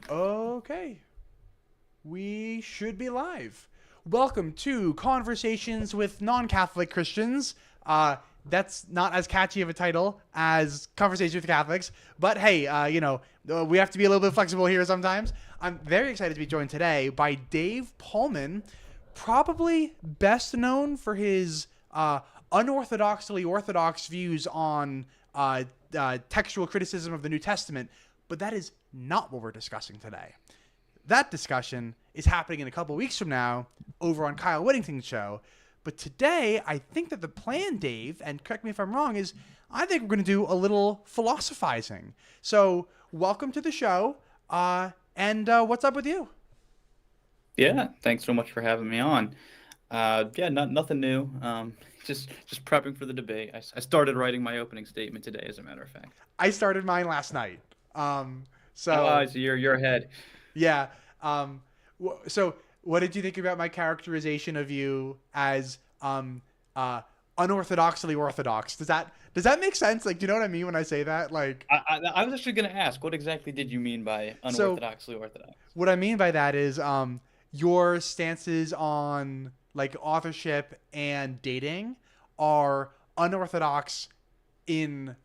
Okay, we should be live. Welcome to Conversations with Non-Catholic Christians. That's not as catchy of a title as Conversations with Catholics, but hey, we have to be a little bit flexible here sometimes. I'm very excited to be joined today by Dave Pallmann, probably best known for his unorthodoxly orthodox views on textual criticism of the New Testament, but that is not what we're discussing today. That discussion is happening in a couple weeks from now over on Kyle Whittington's show. But today, I think that the plan, Dave, and correct me if I'm wrong, is I think we're going to do a little philosophizing. So, welcome to the show. And what's up with you? Yeah, thanks so much for having me on. Nothing new. Just prepping for the debate. I started writing my opening statement today, as a matter of fact. I started mine last night. So So you're ahead. yeah. So what did you think about my characterization of you as uh, unorthodoxly orthodox? Does that make sense? Like, do you know what I mean when I say that? Like, I was actually going to ask, what exactly did you mean by so unorthodoxly orthodox? what I mean by that is your stances on like authorship and dating are unorthodox in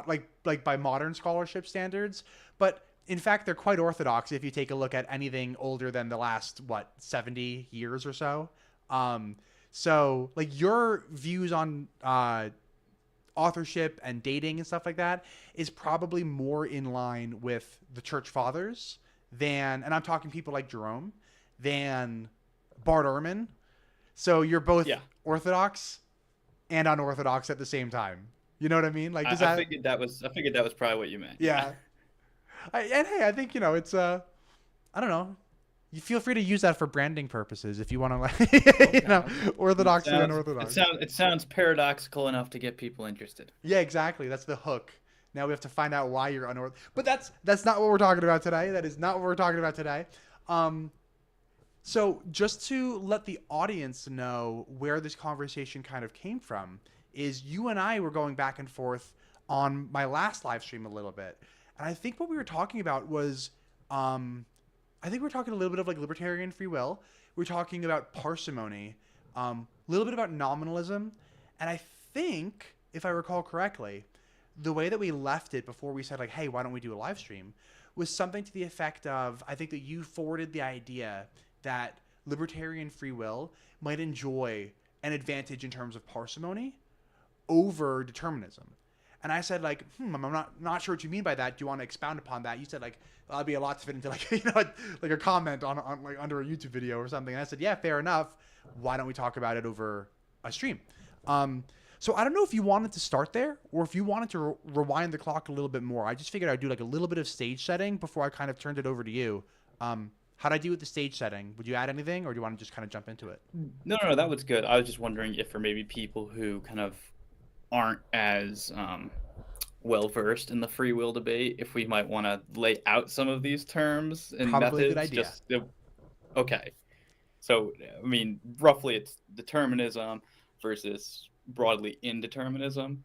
like by modern scholarship standards, but in fact they're quite orthodox if you take a look at anything older than the last 70 years or so. So like your views on authorship and dating and stuff like that is probably more in line with the church fathers than, and I'm talking people like Jerome, than Bart Ehrman. So you're both Yeah, orthodox and unorthodox at the same time. You know what I mean? Like, does I that? figured that was probably what you meant. Yeah. Yeah. And hey, I think it's I don't know. You feel free to use that for branding purposes if you want to, like, Okay. It orthodox and sounds it unorthodox. sounds it sounds paradoxical enough to get people interested. Yeah, exactly. That's the hook. Now we have to find out why you're unorthodox. But that's not what we're talking about today. That is not what we're talking about today. Um, So, just to let the audience know where this conversation kind of came from, is you and I were going back and forth on my last live stream a little bit. And I think what we were talking about was, I think we were talking a little bit of like libertarian free will. We were talking about parsimony, a little bit about nominalism. And I think, if I recall correctly, the way that we left it before we said, like, hey, why don't we do a live stream, was something to the effect of, I think that you forwarded the idea that libertarian free will might enjoy an advantage in terms of parsimony over determinism. And I said, like, I'm not sure what you mean by that. Do you want to expound upon that? You said, like, well, that'd be a lot to fit into, like, like a comment on like under a YouTube video or something. And I said, yeah, fair enough. Why don't we talk about it over a stream? So I don't know if you wanted to start there or if you wanted to rewind the clock a little bit more. I just figured I'd do like a little bit of stage setting before I kind of turned it over to you. How'd I do with the stage setting? Would you add anything, or do you want to just kind of jump into it? No, that was good. I was just wondering if for maybe people who kind of aren't as well versed in the free will debate, if we might want to lay out some of these terms and Probably a good methods. idea. Okay. So, I mean, roughly it's determinism versus broadly indeterminism.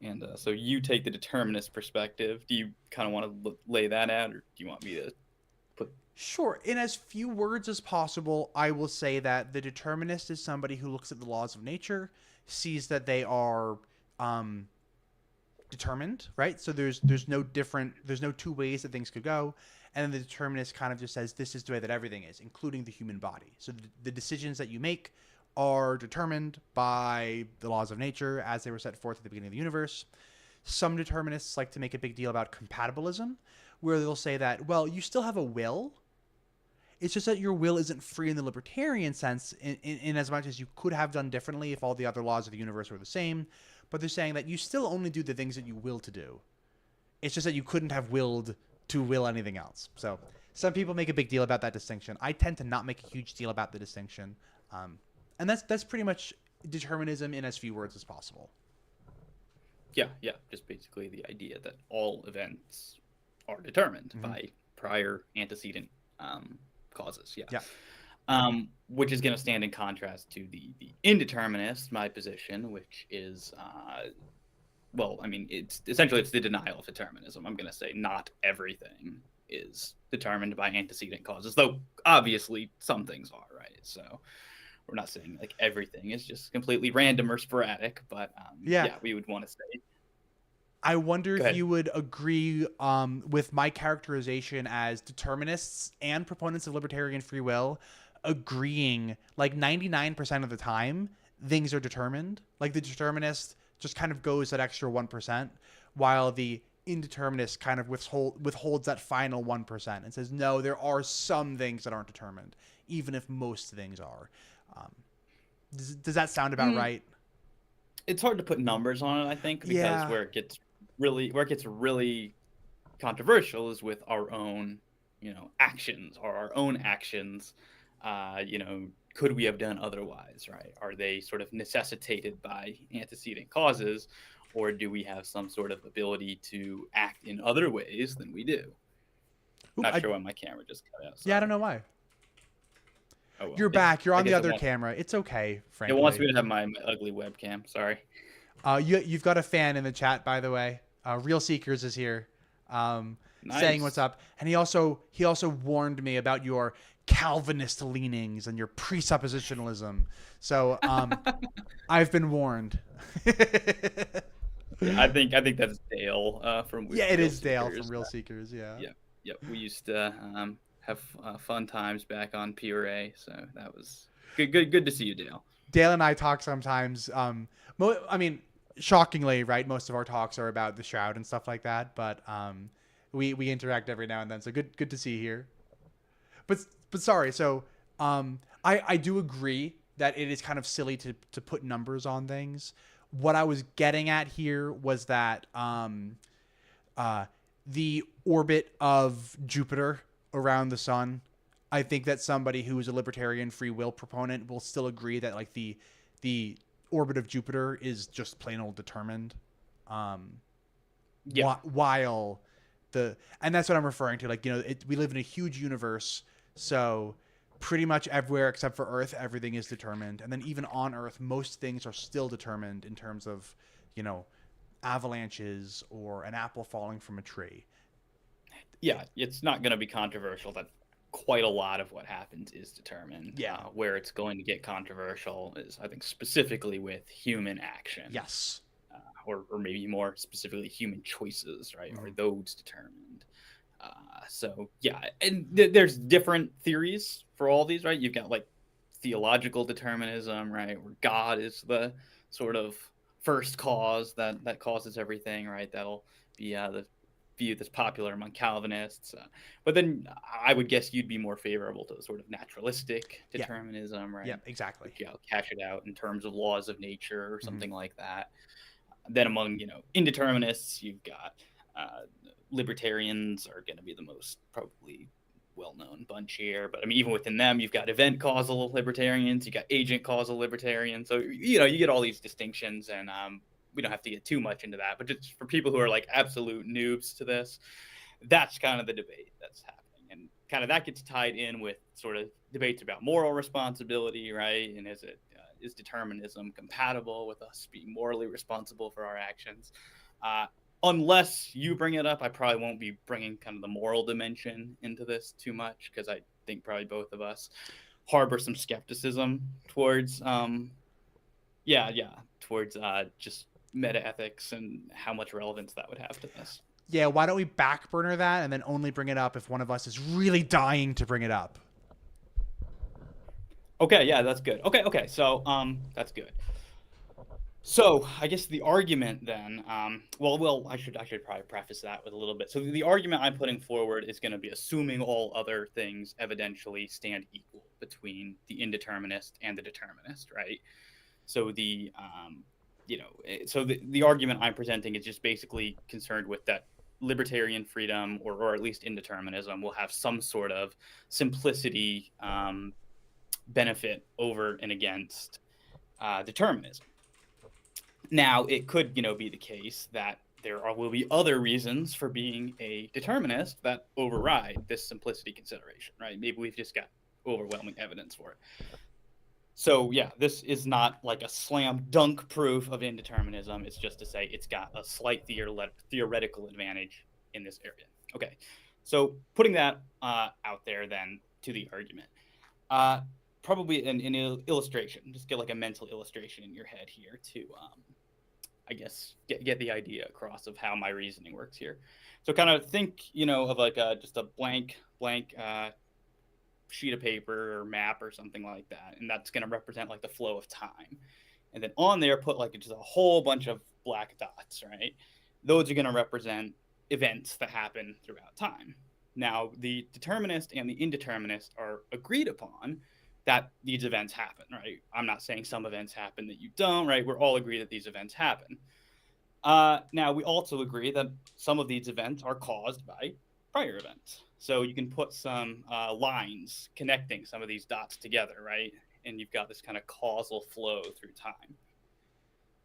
And so you take the determinist perspective. Do you kind of want to lay that out, or do you want me to put? Sure. In as few words as possible, I will say that the determinist is somebody who looks at the laws of nature, sees that they are um, determined, right? So there's no two ways that things could go. And then the determinist kind of just says this is the way that everything is, including the human body. So the decisions that you make are determined by the laws of nature as they were set forth at the beginning of the universe. Some determinists like to make a big deal about compatibilism, where they'll say that, well, you still have a will. It's just that your will isn't free in the libertarian sense, in as much as you could have done differently if all the other laws of the universe were the same. But they're saying that you still only do the things that you will to do. It's just that you couldn't have willed to will anything else. So some people make a big deal about that distinction. I tend to not make a huge deal about the distinction. And that's pretty much determinism in as few words as possible. Yeah, just basically the idea that all events are determined Mm-hmm. by prior antecedent causes. Yeah. Yeah. Which is going to stand in contrast to the indeterminist, my position, which is, well, I mean, it's essentially it's the denial of determinism. I'm going to say not everything is determined by antecedent causes, though obviously some things are, right? So we're not saying like everything is just completely random or sporadic, but yeah, we would want to say. I wonder Go if ahead. you would agree with my characterization as determinists and proponents of libertarian free will agreeing like 99% of the time things are determined. Like the determinist just kind of goes that extra 1%, while the indeterminist kind of withholds that final 1% and says, no, there are some things that aren't determined, even if most things are. Does that sound about right? It's hard to put numbers on it, I think, because where it gets really controversial is with our own, actions or our own actions. Could we have done otherwise, right? Are they sort of necessitated by antecedent causes, or do we have some sort of ability to act in other ways than we do? Not sure why my camera just cut out. Sorry. Yeah, I don't know why. Oh, well. You're back. You're on the other camera. It's okay, frankly. It wants me to have my ugly webcam. Sorry. You've got a fan in the chat, by the way. Real Seekers is here, saying what's up, and he also warned me about your Calvinist leanings and your presuppositionalism. So I've been warned. I think that's Dale from. It is Dale from Real Seekers. Yeah. Yep. We used to have fun times back on PRA, so that was good to see you, Dale. Dale and I talk sometimes. I mean, shockingly, right? Most of our talks are about the Shroud and stuff like that, but we interact every now and then. So good to see you here. But sorry. So I do agree that it is kind of silly to put numbers on things. What I was getting at here was that the orbit of Jupiter around the sun, I think that somebody who is a libertarian free will proponent will still agree that like the orbit of Jupiter is just plain old determined. While and that's what I'm referring to. Like, we live in a huge universe, so pretty much everywhere except for Earth, everything is determined. And then even on Earth, most things are still determined in terms of, avalanches or an apple falling from a tree. Yeah, it's not going to be controversial that quite a lot of what happens is determined. Yeah. Where it's going to get controversial is, I think, specifically with human action. Yes. Or maybe more specifically, human choices, right? Mm-hmm. Are those determined? So, yeah. And there's different theories for all these, right? You've got, like, theological determinism, right? Where God is the sort of first cause that causes everything, right? That'll be the view that's popular among Calvinists. But then I would guess you'd be more favorable to the sort of naturalistic determinism, right? Yeah, exactly. Cash it out in terms of laws of nature or something like that. Then among, indeterminists, you've got libertarians are going to be the most probably well-known bunch here. But I mean, even within them, you've got event causal libertarians, you got agent causal libertarians. So, you get all these distinctions, and we don't have to get too much into that. But just for people who are like absolute noobs to this, that's kind of the debate that's happening. And kind of that gets tied in with sort of debates about moral responsibility, right? And is determinism compatible with us being morally responsible for our actions? Unless you bring it up, I probably won't be bringing kind of the moral dimension into this too much, because I think probably both of us harbor some skepticism towards, towards just meta ethics and how much relevance that would have to this. Yeah, why don't we backburner that and then only bring it up if one of us is really dying to bring it up? Okay, yeah, that's good. Okay, so that's good. So I guess the argument then, I should probably preface that with a little bit. So the argument I'm putting forward is going to be assuming all other things evidentially stand equal between the indeterminist and the determinist, right? So the argument I'm presenting is just basically concerned with that libertarian freedom, or at least indeterminism, will have some sort of simplicity benefit over and against determinism. Now, it could, be the case that will be other reasons for being a determinist that override this simplicity consideration, right? Maybe we've just got overwhelming evidence for it. So, yeah, this is not like a slam dunk proof of indeterminism. It's just to say it's got a slight theoretical advantage in this area. Okay, So putting that out there then to the argument, probably an illustration. Just get like a mental illustration in your head here to, I guess, get the idea across of how my reasoning works here. So kind of think, of like just a blank sheet of paper or map or something like that, and that's going to represent like the flow of time. And then on there, put like just a whole bunch of black dots, right? Those are going to represent events that happen throughout time. Now, the determinist and the indeterminist are agreed upon that these events happen, right? I'm not saying some events happen that you don't, right? We're all agreed that these events happen. Now, we also agree that some of these events are caused by prior events. So you can put some lines connecting some of these dots together, right? And you've got this kind of causal flow through time.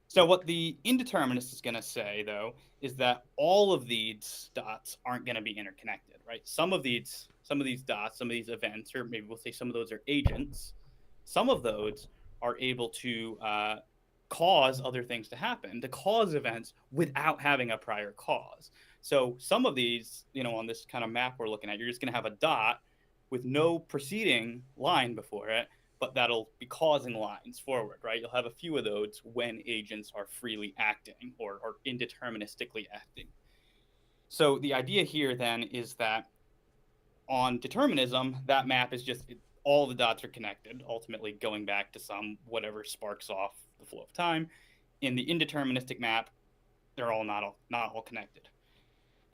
So what the indeterminist is going to say, though, is that all of these dots aren't going to be interconnected, right? Some of these dots, some of these events, or maybe we'll say some of those are agents. Some of those are able to cause other things to happen, to cause events without having a prior cause. So some of these, on this kind of map we're looking at, you're just going to have a dot with no preceding line before it, but that'll be causing lines forward, right? You'll have a few of those when agents are freely acting or indeterministically acting. So the idea here then is that on determinism, that map is just all the dots are connected, ultimately going back to some whatever sparks off the flow of time. In the indeterministic map, they're all not all connected.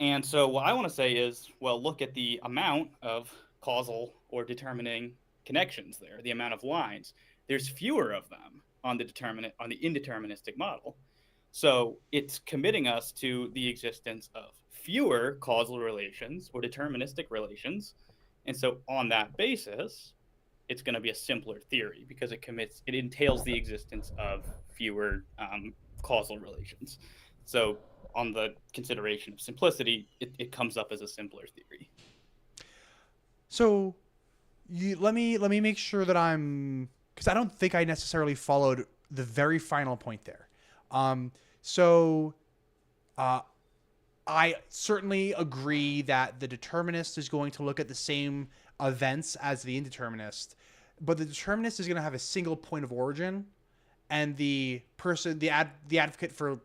And so what I want to say is, well, look at the amount of causal or determining connections there, the amount of lines. There's fewer of them on the indeterministic model. So it's committing us to the existence of fewer causal relations or deterministic relations. And so on that basis, it's going to be a simpler theory because it entails the existence of fewer causal relations. So on the consideration of simplicity, it comes up as a simpler theory. So let me make sure that because I don't think I necessarily followed the very final point there. I certainly agree that the determinist is going to look at the same events as the indeterminist, but the determinist is going to have a single point of origin, and the advocate for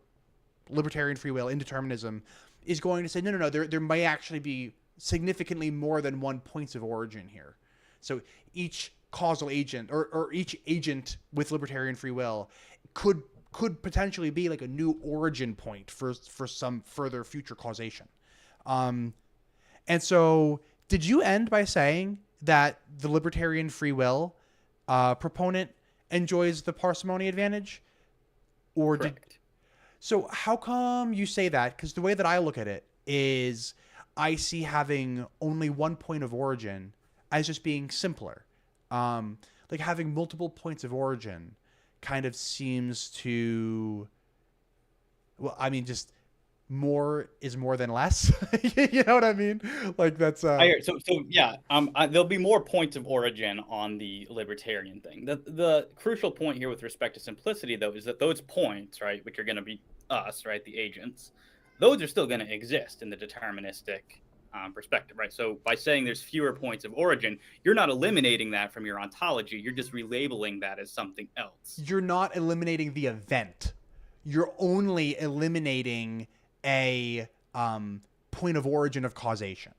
libertarian free will, indeterminism, is going to say no, there may actually be significantly more than one point of origin here. So each causal agent or each agent with libertarian free will could potentially be like a new origin point for some further future causation. And so did you end by saying that the libertarian free will proponent enjoys the parsimony advantage? Or Correct. So how come you say that? Because the way that I look at it is I see having only one point of origin as just being simpler. Like having multiple points of origin kind of seems to, well, I mean, just more is more than less. You know what I mean? Like that's So yeah, there'll be more points of origin on the libertarian thing. The crucial point here with respect to simplicity, though, is that those points, right, which are going to be us, right, the agents, those are still going to exist in the deterministic perspective, right? So by saying there's fewer points of origin, you're not eliminating that from your ontology. You're just relabeling that as something else. You're not eliminating the event. You're only eliminating a point of origin of causation.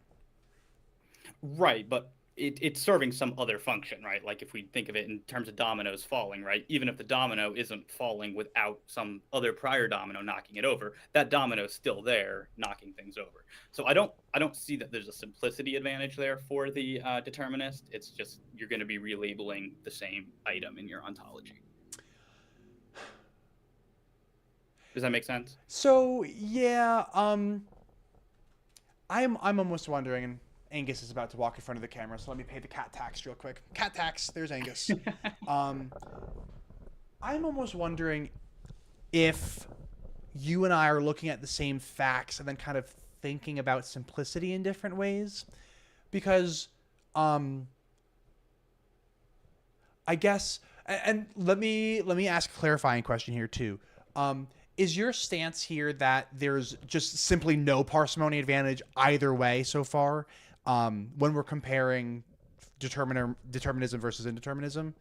Right, but it's serving some other function, right? Like if we think of it in terms of dominoes falling, right? Even if the domino isn't falling without some other prior domino knocking it over, that domino's still there, knocking things over. So I don't see that there's a simplicity advantage there for the determinist. It's just you're going to be relabeling the same item in your ontology. Does that make sense? So yeah, I'm almost wondering, and Angus is about to walk in front of the camera, so let me pay the cat tax real quick. Cat tax, there's Angus. I'm almost wondering if you and I are looking at the same facts and then kind of thinking about simplicity in different ways, because I guess, and let me ask a clarifying question here too. is your stance here that there's just simply no parsimony advantage either way so far, when we're comparing determinism versus indeterminism?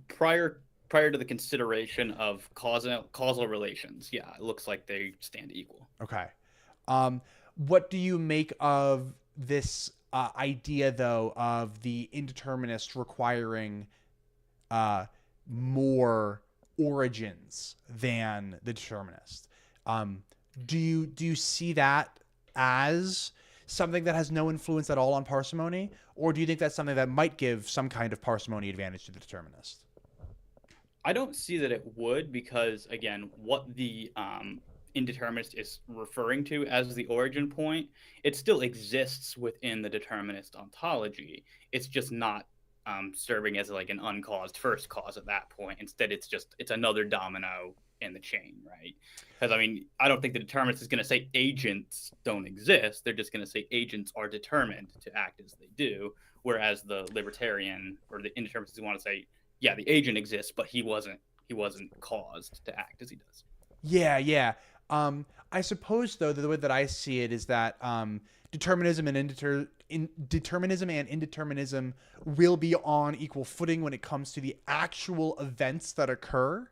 Prior to the consideration of causal relations, yeah, it looks like they stand equal. Okay. What do you make of this idea, though, of the indeterminist requiring more origins than the determinist? Do you see that as something that has no influence at all on parsimony, or do you think that's something that might give some kind of parsimony advantage to the determinist? I don't see that it would, because again, what the indeterminist is referring to as the origin point, it still exists within the determinist ontology. It's just not serving as like an uncaused first cause at that point. Instead, it's another domino in the chain, right? Because I mean, I don't think the determinist is going to say agents don't exist. They're just going to say agents are determined to act as they do. Whereas the libertarian or the indeterminists want to say, yeah, the agent exists, but he wasn't caused to act as he does. Yeah. I suppose, though, the way that I see it is that determinism and indeterminism will be on equal footing when it comes to the actual events that occur.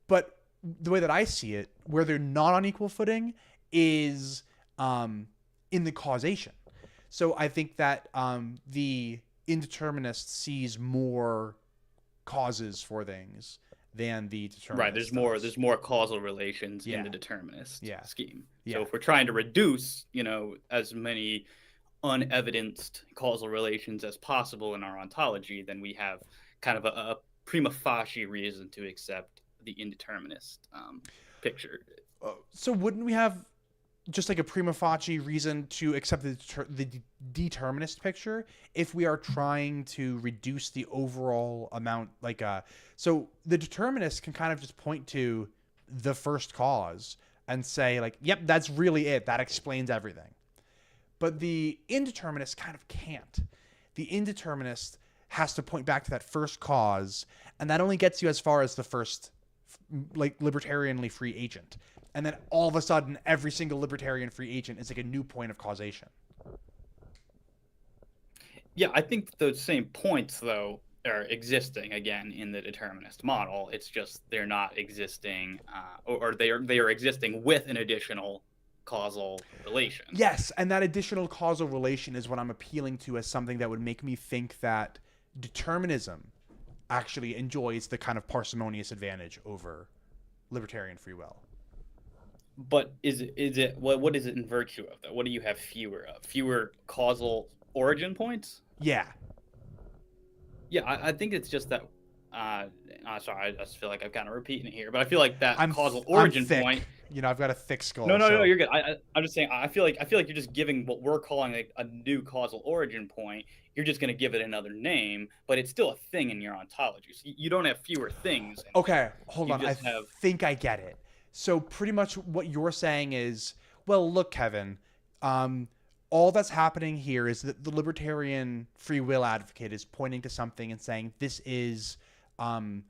But the way that I see it, where they're not on equal footing, is in the causation. So I think that the indeterminist sees more causes for things than the determinist. Right. There's more causal relations in the determinist scheme. So if we're trying to reduce, as many unevidenced causal relations as possible in our ontology, then we have kind of a prima facie reason to accept the indeterminist picture. So wouldn't we have just like a prima facie reason to accept the determinist picture if we are trying to reduce the overall amount? So the determinist can kind of just point to the first cause and say like, yep, that's really it. That explains everything. But the indeterminist kind of can't. The indeterminist has to point back to that first cause, and that only gets you as far as the first, like, libertarianly free agent. And then all of a sudden, every single libertarian free agent is like a new point of causation. Yeah, I think those same points, though, are existing again in the determinist model. It's just they're not existing, or they are existing with an additional causal relation. Yes, and that additional causal relation is what I'm appealing to as something that would make me think that determinism actually enjoys the kind of parsimonious advantage over libertarian free will. But what is it in virtue of, though? What do you have fewer of? Fewer causal origin points? Yeah. Yeah, I think it's just that. Sorry, I just feel like I'm kind of repeating it here, but I feel like that causal origin point. I've got a thick skull. No, you're good. I'm just saying. I feel like you're just giving what we're calling like a new causal origin point. You're just going to give it another name, but it's still a thing in your ontology. So you don't have fewer things. Okay, hold on. I think I get it. So pretty much what you're saying is, well, look, Kevin, all that's happening here is that the libertarian free will advocate is pointing to something and saying this is the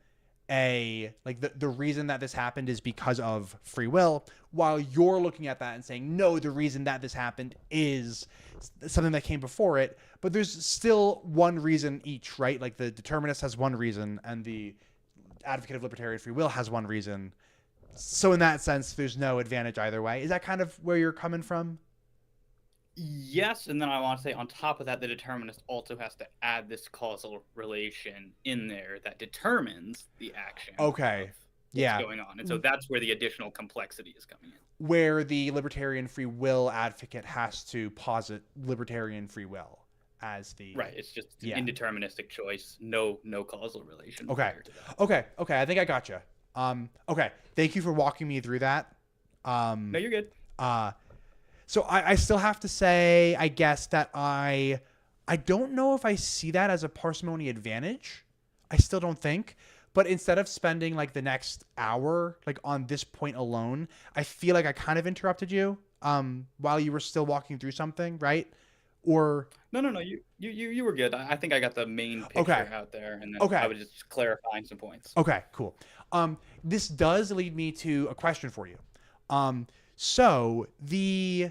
reason that this happened is because of free will, while you're looking at that and saying, no, the reason that this happened is something that came before it. But there's still one reason each, right? Like the determinist has one reason and the advocate of libertarian free will has one reason. So in that sense, there's no advantage either way. Is that kind of where you're coming from? Yes, and then I want to say on top of that, the determinist also has to add this causal relation in there that determines the action. Okay. What's going on. And so that's where the additional complexity is coming in. Where the libertarian free will advocate has to posit libertarian free will as the... Right, it's just an indeterministic choice, no causal relation. Okay. I think I got you. Okay, thank you for walking me through that. No, you're good. So I still have to say, I guess, that I don't know if I see that as a parsimony advantage. I still don't think. But instead of spending like the next hour like on this point alone, I feel like I kind of interrupted you while you were still walking through something, right? Or No. You were good. I think I got the main picture okay, out there, and then okay, I was just clarifying some points. okay, cool. This does lead me to a question for you. So the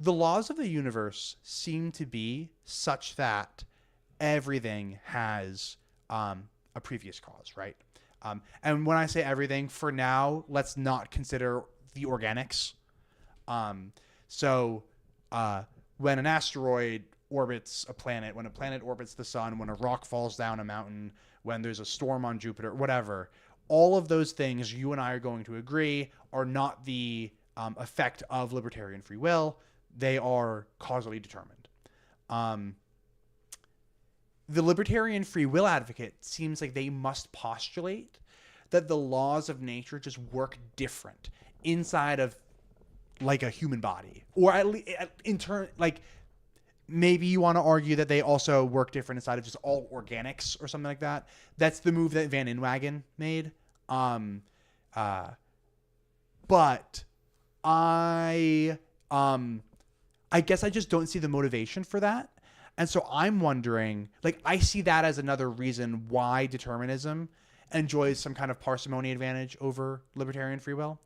laws of the universe seem to be such that everything has a previous cause, right? And when I say everything, for now, let's not consider the organics. So when an asteroid orbits a planet, when a planet orbits the sun, when a rock falls down a mountain, when there's a storm on Jupiter, whatever, all of those things you and I are going to agree are not the effect of libertarian free will. They are causally determined. The libertarian free will advocate seems like they must postulate that the laws of nature just work different inside of like a human body, or at least in turn, like maybe you want to argue that they also work different inside of just all organics or something like that. That's the move that Van Inwagen made. But I guess I just don't see the motivation for that. And so I'm wondering, like, I see that as another reason why determinism enjoys some kind of parsimony advantage over libertarian free will.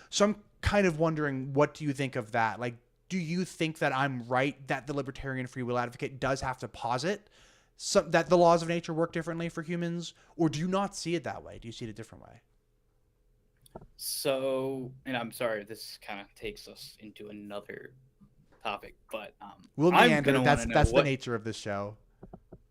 So I'm kind of wondering, what do you think of that? Like, do you think that I'm right that the libertarian free will advocate does have to posit that the laws of nature work differently for humans, or do you not see it that way? Do you see it a different way? So, and I'm sorry, this kind of takes us into another topic, but We'll I'm meander. gonna want to know That's the what nature of this show.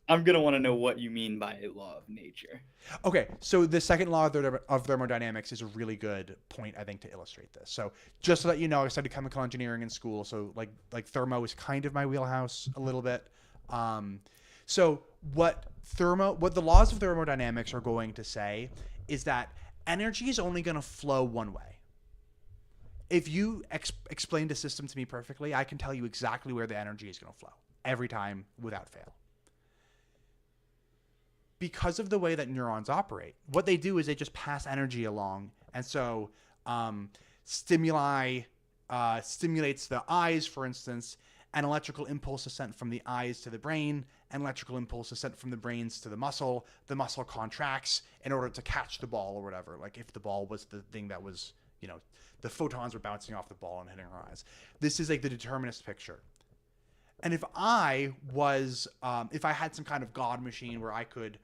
I'm gonna want to know what you mean by a law of nature. Okay, so the second law of thermodynamics is a really good point, I think, to illustrate this. So just so that you know, I studied chemical engineering in school, so like thermo is kind of my wheelhouse a little bit. So what the laws of thermodynamics are going to say is that energy is only going to flow one way. If you explained a system to me perfectly, I can tell you exactly where the energy is going to flow every time without fail. Because of the way that neurons operate, what they do is they just pass energy along. And so stimuli stimulates the eyes, for instance. An electrical impulse is sent from the eyes to the brain. An electrical impulse is sent from the brains to the muscle. The muscle contracts in order to catch the ball or whatever. Like if the ball was the thing that was, the photons were bouncing off the ball and hitting our eyes. This is like the determinist picture. And if I had some kind of God machine where I could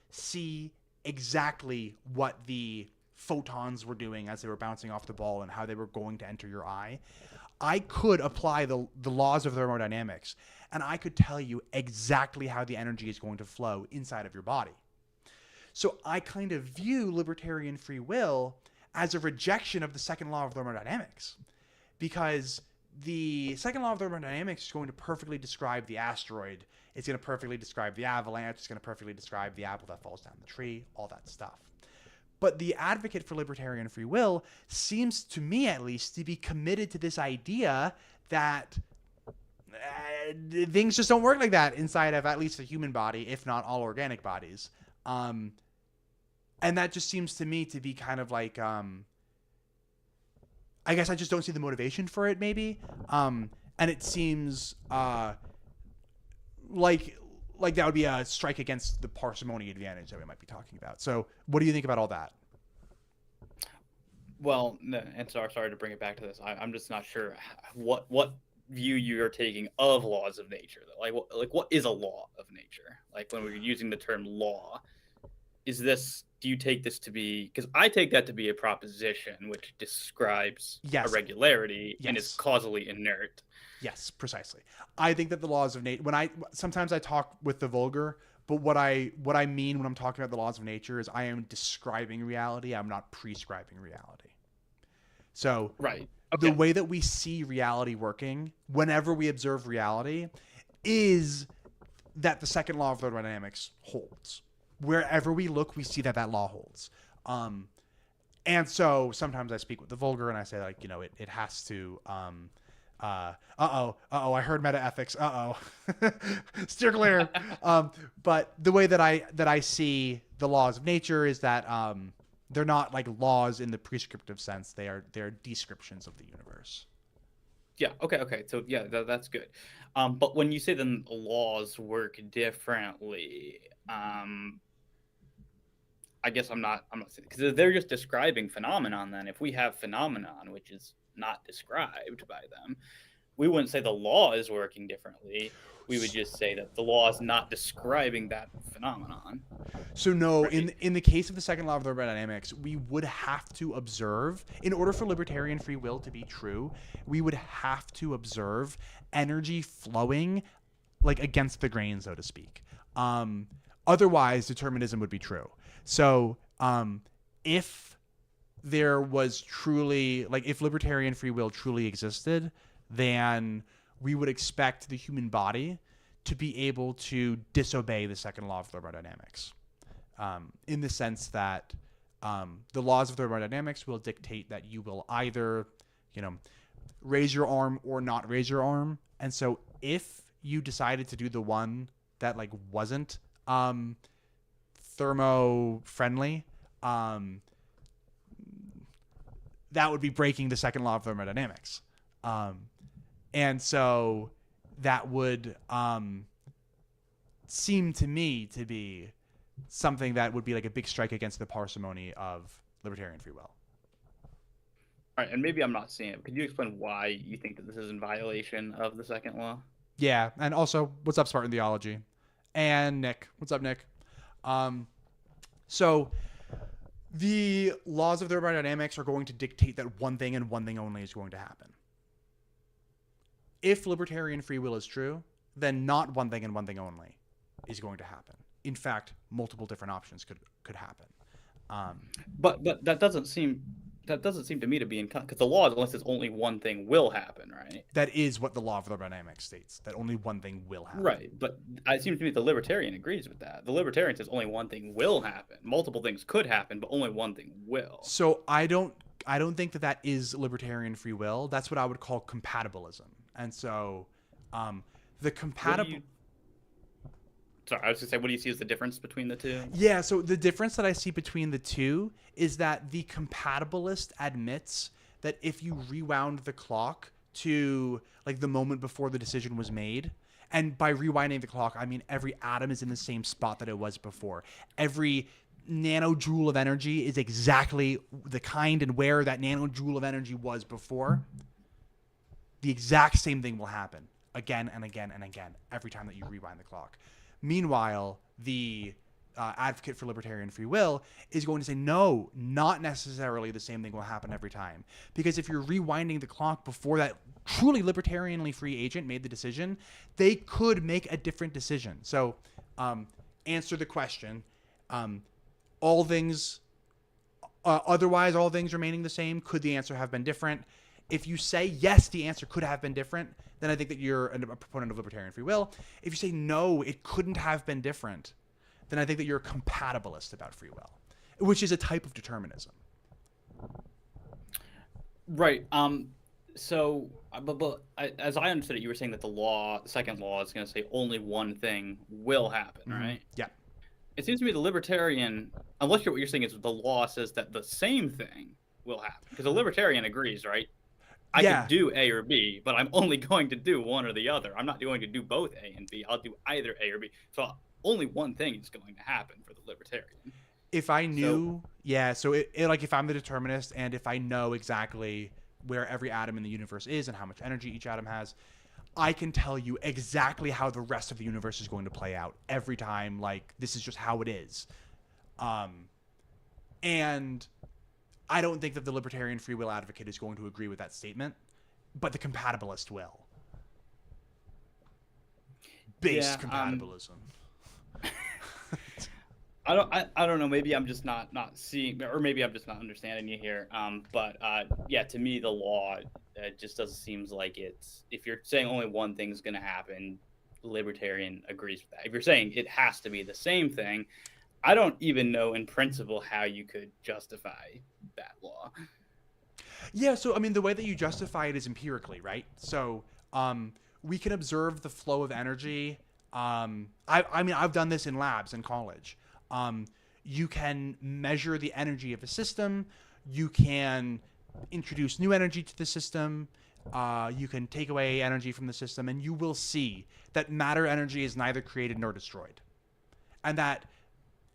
see exactly what the photons were doing as they were bouncing off the ball and how they were going to enter your eye, I could apply the laws of thermodynamics, and I could tell you exactly how the energy is going to flow inside of your body. So I kind of view libertarian free will as a rejection of the second law of thermodynamics, because the second law of thermodynamics is going to perfectly describe the asteroid. It's going to perfectly describe the avalanche. It's going to perfectly describe the apple that falls down the tree, all that stuff. But the advocate for libertarian free will seems, to me at least, to be committed to this idea that things just don't work like that inside of at least the human body, if not all organic bodies. And that just seems to me to be kind of like, I guess I just don't see the motivation for it, maybe. And it seems like that would be a strike against the parsimony advantage that we might be talking about. So what do you think about all that? Well, no, and sorry to bring it back to this. I'm just not sure what view you're taking of laws of nature, though. Like what is a law of nature? Like when we're using the term law, do you take this to be, because I take that to be a proposition which describes a regularity and is causally inert. Yes, precisely. I think that the laws of nature, sometimes I talk with the vulgar, but what I mean when I'm talking about the laws of nature is I am describing reality. I'm not prescribing reality. So right. Okay. The way that we see reality working whenever we observe reality is that the second law of thermodynamics holds. Wherever we look, we see that law holds. And so sometimes I speak with the vulgar and I say, like, it has to, I heard metaethics. Steer clear. But the way that I see the laws of nature is that they're not like laws in the prescriptive sense. They're descriptions of the universe. Yeah. Okay. So yeah, that's good. But when you say then laws work differently, I guess I'm not saying, because they're just describing phenomenon. Then if we have phenomenon which is not described by them, we wouldn't say the law is working differently. We would just say that the law is not describing that phenomenon, So no, right? in the case of the second law of thermodynamics, we would have to observe, in order for libertarian free will to be true, we would have to observe energy flowing like against the grain, so to speak. Otherwise, determinism would be true. So if there was truly, like, if libertarian free will truly existed, then we would expect the human body to be able to disobey the second law of thermodynamics, in the sense that the laws of thermodynamics will dictate that you will either, raise your arm or not raise your arm. And so if you decided to do the one that like wasn't thermo friendly, that would be breaking the second law of thermodynamics. And so that would seem to me to be something that would be like a big strike against the parsimony of libertarian free will. All right, and maybe I'm not seeing it. Could you explain why you think that this is in violation of the second law? Yeah, and also, what's up, Spartan Theology? And Nick. What's up, Nick? So the laws of thermodynamics are going to dictate that one thing and one thing only is going to happen. If libertarian free will is true, then not one thing and one thing only is going to happen. In fact, multiple different options could happen. But that doesn't seem to me to be in, because the law, unless it's only one thing will happen, right? That is what the law of thermodynamics states, that only one thing will happen. Right, but it seems to me the libertarian agrees with that. The libertarian says only one thing will happen. Multiple things could happen, but only one thing will. So I don't think that is libertarian free will. That's what I would call compatibilism. And so the compatible... Sorry, I was going to say, what do you see as the difference between the two? Yeah, so the difference that I see between the two is that the compatibilist admits that if you rewound the clock to like the moment before the decision was made, and by rewinding the clock, I mean every atom is in the same spot that it was before. Every nanojoule of energy is exactly the kind and where that nanojoule of energy was before. The exact same thing will happen again and again and again every time that you rewind the clock. Meanwhile, the advocate for libertarian free will is going to say, no, not necessarily the same thing will happen every time. Because if you're rewinding the clock before that truly libertarianly free agent made the decision, they could make a different decision. So answer the question, all things, otherwise all things remaining the same, could the answer have been different? If you say, yes, the answer could have been different, then I think that you're a proponent of libertarian free will. If you say, no, it couldn't have been different, then I think that you're a compatibilist about free will, which is a type of determinism. Right. So, but as I understood it, you were saying that the second law is going to say only one thing will happen, right? Yeah. It seems to me the libertarian, unless what you're saying is the law says that the same thing will happen, because the libertarian agrees, right? I can do A or B, but I'm only going to do one or the other. I'm not going to do both A and B. I'll do either A or B. So only one thing is going to happen for the libertarian. If I knew, so it like if I'm the determinist and if I know exactly where every atom in the universe is and how much energy each atom has, I can tell you exactly how the rest of the universe is going to play out every time. Like, this is just how it is. And I don't think that the libertarian free will advocate is going to agree with that statement, but the compatibilist will. Base compatibilism. I don't know. Maybe I'm just not seeing, or maybe I'm just not understanding you here. But to me, the law just doesn't seem like it's. If you're saying only one thing's going to happen, libertarian agrees with that. If you're saying it has to be the same thing, I don't even know in principle how you could justify that law. Yeah, so I mean, the way that you justify it is empirically, right? So we can observe the flow of energy. I mean, I've done this in labs in college. You can measure the energy of a system. You can introduce new energy to the system. You can take away energy from the system, and you will see that matter energy is neither created nor destroyed, and that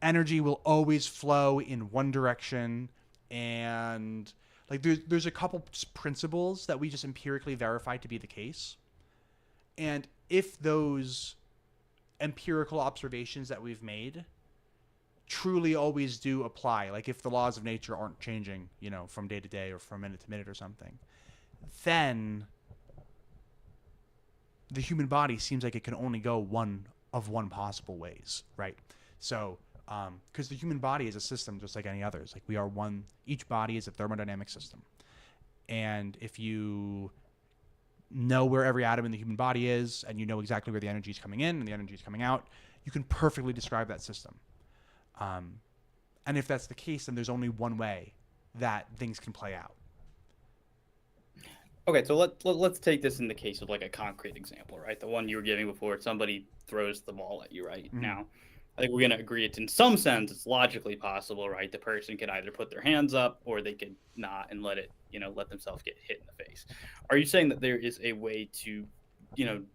energy will always flow in one direction. And like there's a couple principles that we just empirically verify to be the case. And if those empirical observations that we've made truly always do apply, like if the laws of nature aren't changing, from day to day or from minute to minute or something, then the human body seems like it can only go one possible ways, right? So, because the human body is a system just like any others. Like we are one, each body is a thermodynamic system. And if you know where every atom in the human body is, and you know exactly where the energy is coming in and the energy is coming out, you can perfectly describe that system. And if that's the case, then there's only one way that things can play out. Okay, so let's take this in the case of like a concrete example, right? The one you were giving before, somebody throws the ball at you, right? Mm-hmm. Now, I think we're going to agree it's in some sense, it's logically possible, right? The person could either put their hands up or they could not and let it, let themselves get hit in the face. Are you saying that there is a way to,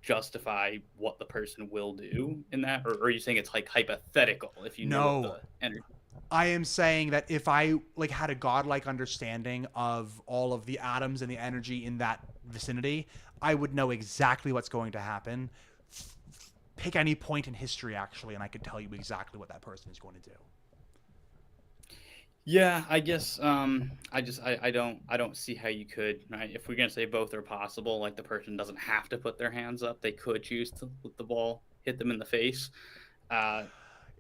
justify what the person will do in that? Or are you saying it's like hypothetical if you know the energy? I am saying that if I had a godlike understanding of all of the atoms and the energy in that vicinity, I would know exactly what's going to happen. Pick any point in history, actually, and I could tell you exactly what that person is going to do. Yeah, I guess I don't see how you could, right? If we're gonna say both are possible, like the person doesn't have to put their hands up, they could choose to let the ball hit them in the face.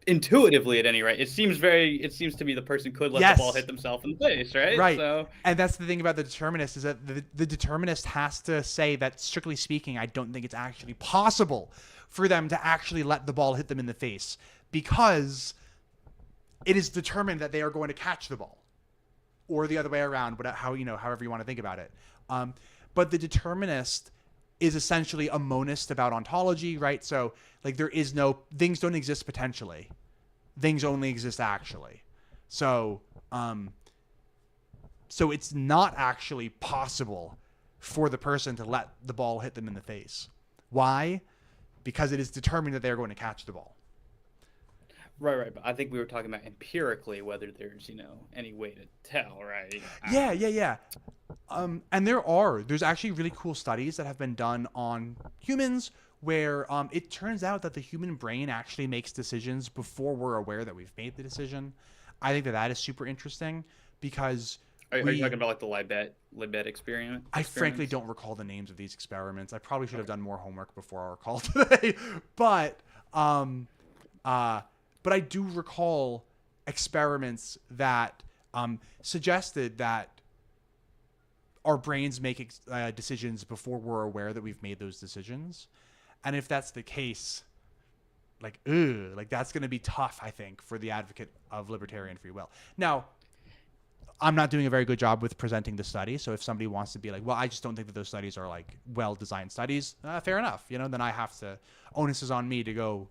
Intuitively, at any rate, it seems to be the person could let the ball hit themselves in the face, right? Right. So, and that's the thing about the determinist is that the determinist has to say that, strictly speaking, I don't think it's actually possible for them to actually let the ball hit them in the face, because it is determined that they are going to catch the ball, or the other way around, however you want to think about it. But the determinist is essentially a monist about ontology, right? So things don't exist potentially. Things only exist actually. So it's not actually possible for the person to let the ball hit them in the face. Why? Because it is determined that they are going to catch the ball. Right. But I think we were talking about empirically whether there's, any way to tell, right? Yeah. And there's actually really cool studies that have been done on humans where it turns out that the human brain actually makes decisions before we're aware that we've made the decision. I think that is super interesting because... Are you talking about like the Libet experiment? I frankly don't recall the names of these experiments. I probably should have done more homework before our call today. But I do recall experiments that suggested that our brains make decisions before we're aware that we've made those decisions. And if that's the case, that's going to be tough, I think, for the advocate of libertarian free will. Now, I'm not doing a very good job with presenting the study. So if somebody wants to be like, well, I just don't think that those studies are well-designed studies, fair enough. Then I have to, onus is on me to go,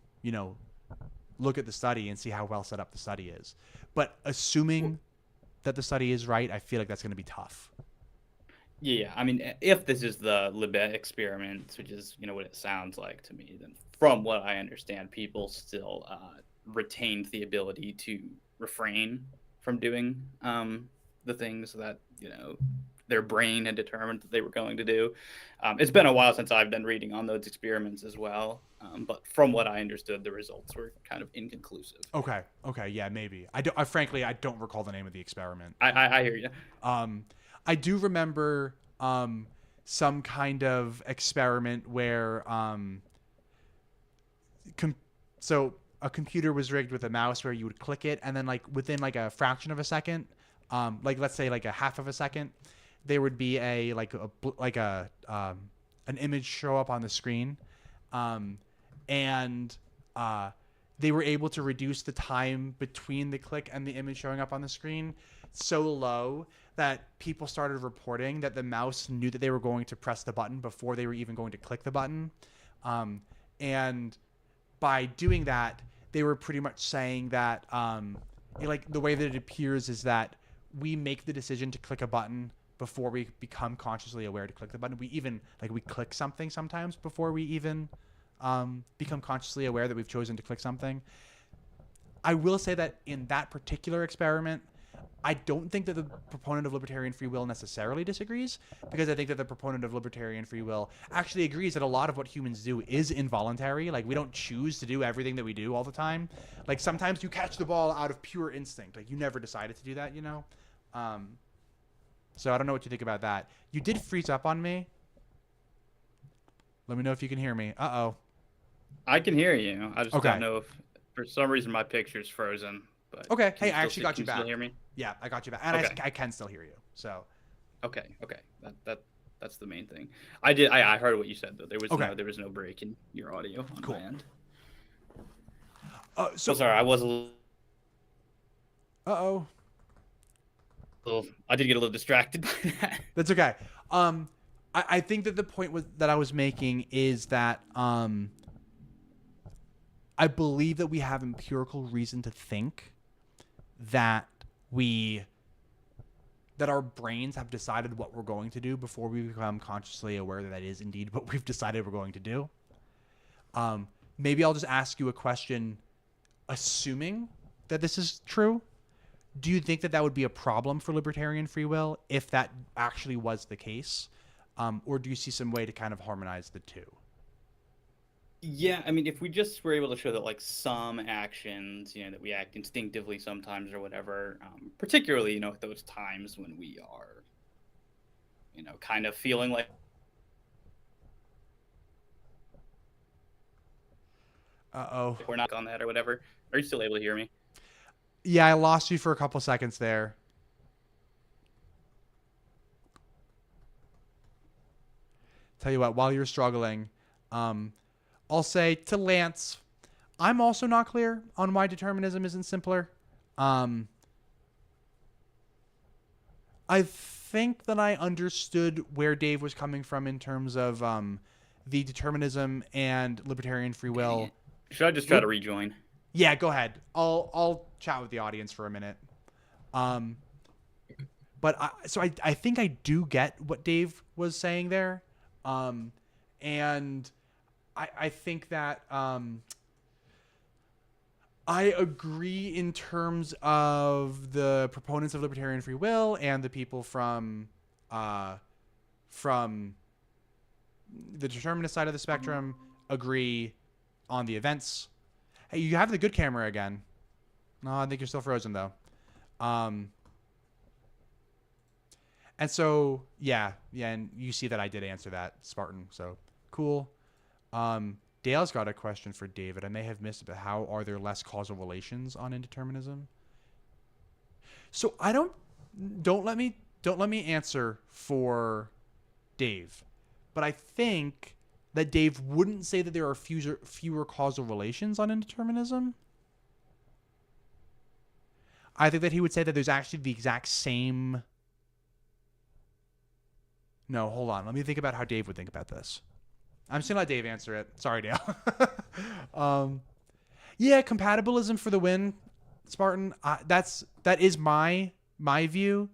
look at the study and see how well set up the study is. But assuming that the study is right, I feel like that's going to be tough. Yeah, I mean, if this is the Libet experiment, which is, what it sounds like to me, then from what I understand, people still retained the ability to refrain from doing the things that, their brain had determined that they were going to do. It's been a while since I've been reading on those experiments as well. But from what I understood, the results were kind of inconclusive. Okay. Yeah, maybe. I frankly don't recall the name of the experiment. I hear you. I do remember some kind of experiment where so a computer was rigged with a mouse where you would click it, and then within a fraction of a second, let's say a half of a second, there would be an image show up on the screen, and they were able to reduce the time between the click and the image showing up on the screen so low that people started reporting that the mouse knew that they were going to press the button before they were even going to click the button. And by doing that, they were pretty much saying that the way that it appears is that we make the decision to click a button before we become consciously aware to click the button. We click something sometimes before we even become consciously aware that we've chosen to click something. I will say that in that particular experiment, I don't think that the proponent of libertarian free will necessarily disagrees, because I think that the proponent of libertarian free will actually agrees that a lot of what humans do is involuntary. Like, we don't choose to do everything that we do all the time. Like, sometimes you catch the ball out of pure instinct. Like, you never decided to do that, you know? So I don't know what you think about that. You did freeze up on me. Let me know if you can hear me. Uh-oh. I can hear you. I just Okay. don't know if, for some reason, my picture's frozen. But Okay. Hey, I you still actually got you can still back. hear me? Yeah, I got you back. And Okay. I can still hear you. So. Okay. That's the main thing. I heard what you said though. There was no break in your audio on Cool. my end. So sorry, I was a little. Uh-oh. I did get a little distracted by that. That's okay. I think that the point that I was making is that I believe that we have empirical reason to think that our brains have decided what we're going to do before we become consciously aware that is indeed what we've decided we're going to do. Maybe I'll just ask you a question, assuming that this is true. Do you think that that would be a problem for libertarian free will if that actually was the case? Or do you see some way to kind of harmonize the two? Yeah, I mean, if we just were able to show that, like, some actions, that we act instinctively sometimes or whatever, particularly, at those times when we are, kind of feeling like. Uh-oh. We're not on that or whatever. Are you still able to hear me? Yeah, I lost you for a couple seconds there. Tell you what, while you're struggling, I'll say to Lance, I'm also not clear on why determinism isn't simpler. I think that I understood where Dave was coming from in terms of the determinism and libertarian free will. Should I just try to rejoin? Yeah, go ahead. I'll chat with the audience for a minute. But I think I do get what Dave was saying there. And I think that I agree in terms of the proponents of libertarian free will and the people from the determinist side of the spectrum agree on the events. Hey, you have the good camera again. No, I think you're still frozen though. And so, yeah, and you see that I did answer that, Spartan. So, cool. Dale's got a question for David. I may have missed it, but how are there less causal relations on indeterminism? So don't let me answer for Dave, but I think that Dave wouldn't say that there are fewer causal relations on indeterminism. I think that he would say that there's actually the exact same. No, hold on. Let me think about how Dave would think about this. I'm just gonna let Dave answer it. Sorry, Dale. Yeah, compatibilism for the win, Spartan. That is my view.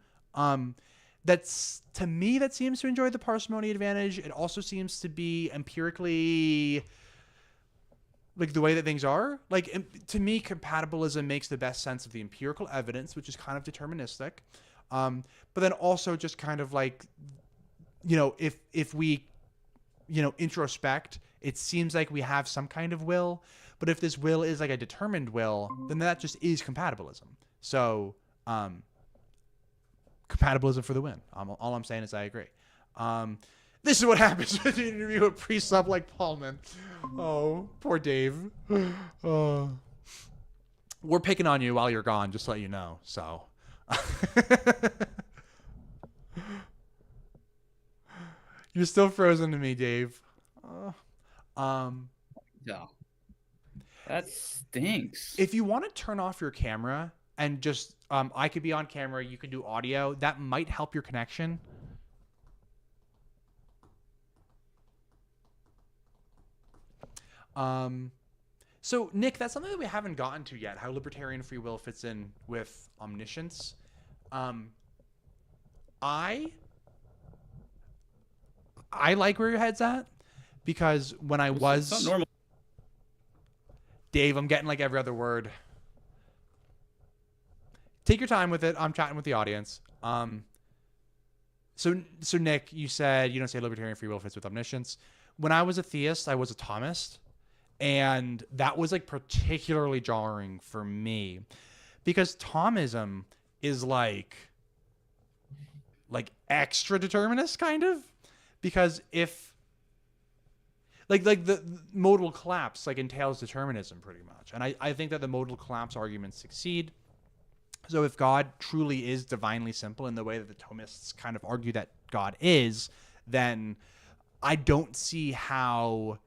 That's, to me, that seems to enjoy the parsimony advantage. It also seems to be empirically like the way that things are. Like, to me, compatibilism makes the best sense of the empirical evidence, which is kind of deterministic. But then also just kind of like, if we, introspect, it seems like we have some kind of will. But if this will is like a determined will, then that just is compatibilism. So, compatibilism for the win. All I'm saying is I agree. This is what happens when you interview a pre-sub like Pallmann. Oh, poor Dave. We're picking on you while you're gone, just to let you know. So. You're still frozen to me, Dave. No. That stinks. If you want to turn off your camera and just, I could be on camera, you can do audio. That might help your connection. So Nick, that's something that we haven't gotten to yet. How libertarian free will fits in with omniscience. I I like where your head's at, because when I It's was not normal. Dave, I'm getting like every other word. Take your time with it. I'm chatting with the audience. So Nick, you said you don't say libertarian free will fits with omniscience. When I was a theist, I was a Thomist, and that was like particularly jarring for me, because Thomism is like extra determinist kind of, because if like the modal collapse like entails determinism pretty much, and I think that the modal collapse arguments succeed. So if God truly is divinely simple in the way that the Thomists kind of argue that God is, then I don't see how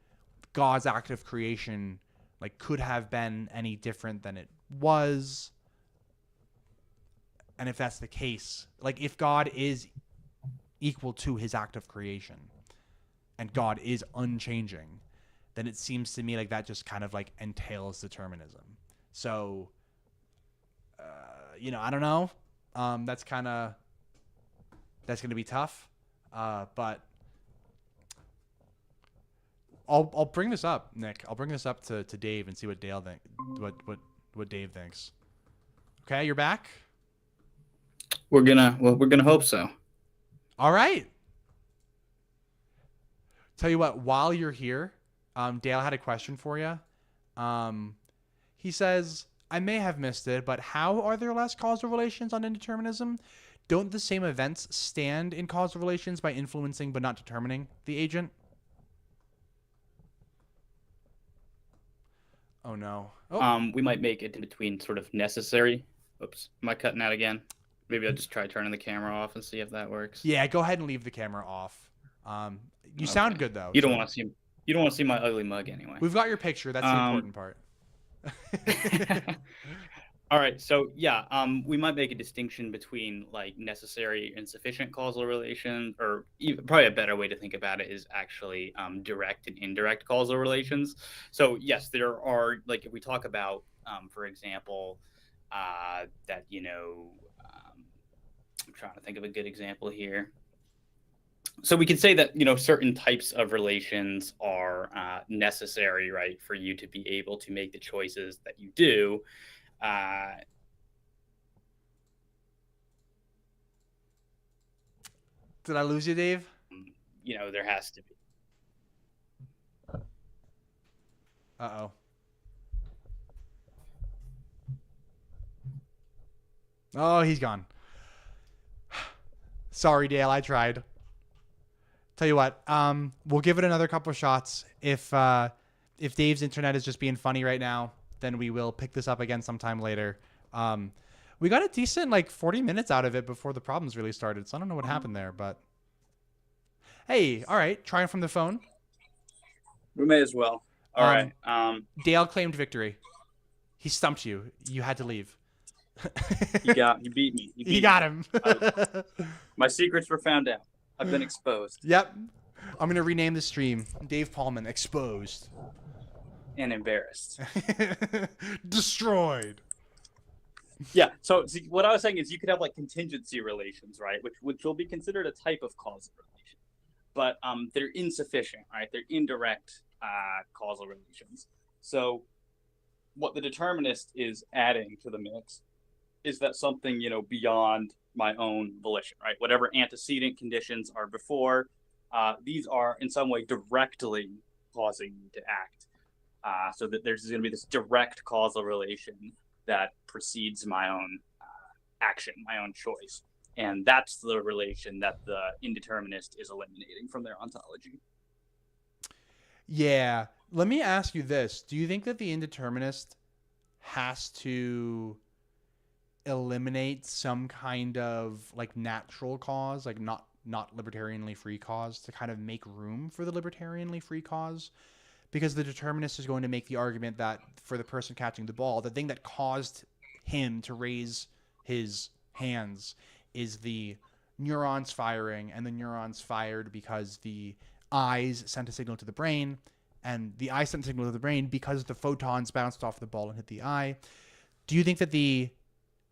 God's act of creation like could have been any different than it was. And if that's the case, like if God is equal to his act of creation and God is unchanging, then it seems to me like that just kind of like entails determinism. So I don't know. That's going to be tough. But I'll bring this up, Nick. I'll bring this up to Dave and see what what Dave thinks. Okay, you're back. We're gonna hope so. All right. Tell you what, while you're here, Dale had a question for you. He says, I may have missed it, but how are there less causal relations on indeterminism? Don't the same events stand in causal relations by influencing but not determining the agent? Oh, no. Oh. We might make it in between sort of necessary. Oops. Am I cutting out again? Maybe I'll just try turning the camera off and see if that works. Yeah, go ahead and leave the camera off. You sound good, though. You don't want to see my ugly mug anyway. We've got your picture. That's the important part. All right, so yeah, we might make a distinction between like necessary and sufficient causal relations, or even, probably a better way to think about it is actually direct and indirect causal relations. So yes, there are, like if we talk about, for example, that I'm trying to think of a good example here. So we can say that certain types of relations are necessary, right, for you to be able to make the choices that you do. Did I lose you, Dave? There has to be. Uh-oh. Oh, he's gone. Sorry, Dale. I tried. Tell you what, we'll give it another couple of shots. If Dave's internet is just being funny right now, then we will pick this up again sometime later. We got a decent 40 minutes out of it before the problems really started, so I don't know what happened there, but hey, all right, trying from the phone. We may as well. All right. Dale claimed victory. He stumped you. You had to leave. You beat me. You got him. My secrets were found out. I've been exposed. Yep. I'm going to rename the stream Dave Pallmann Exposed. And embarrassed. Destroyed. Yeah. So see, what I was saying is you could have contingency relations, right? Which will be considered a type of causal relation. But they're insufficient, right? They're indirect causal relations. So what the determinist is adding to the mix is that something, beyond my own volition, right? Whatever antecedent conditions are before, these are in some way directly causing me to act. So that there's going to be this direct causal relation that precedes my own action, my own choice. And that's the relation that the indeterminist is eliminating from their ontology. Yeah. Let me ask you this. Do you think that the indeterminist has to eliminate some kind of natural cause, not libertarianly free cause, to kind of make room for the libertarianly free cause? Because the determinist is going to make the argument that for the person catching the ball, the thing that caused him to raise his hands is the neurons firing, and the neurons fired because the eyes sent a signal to the brain, and the eye sent a signal to the brain because the photons bounced off the ball and hit the eye. Do you think that the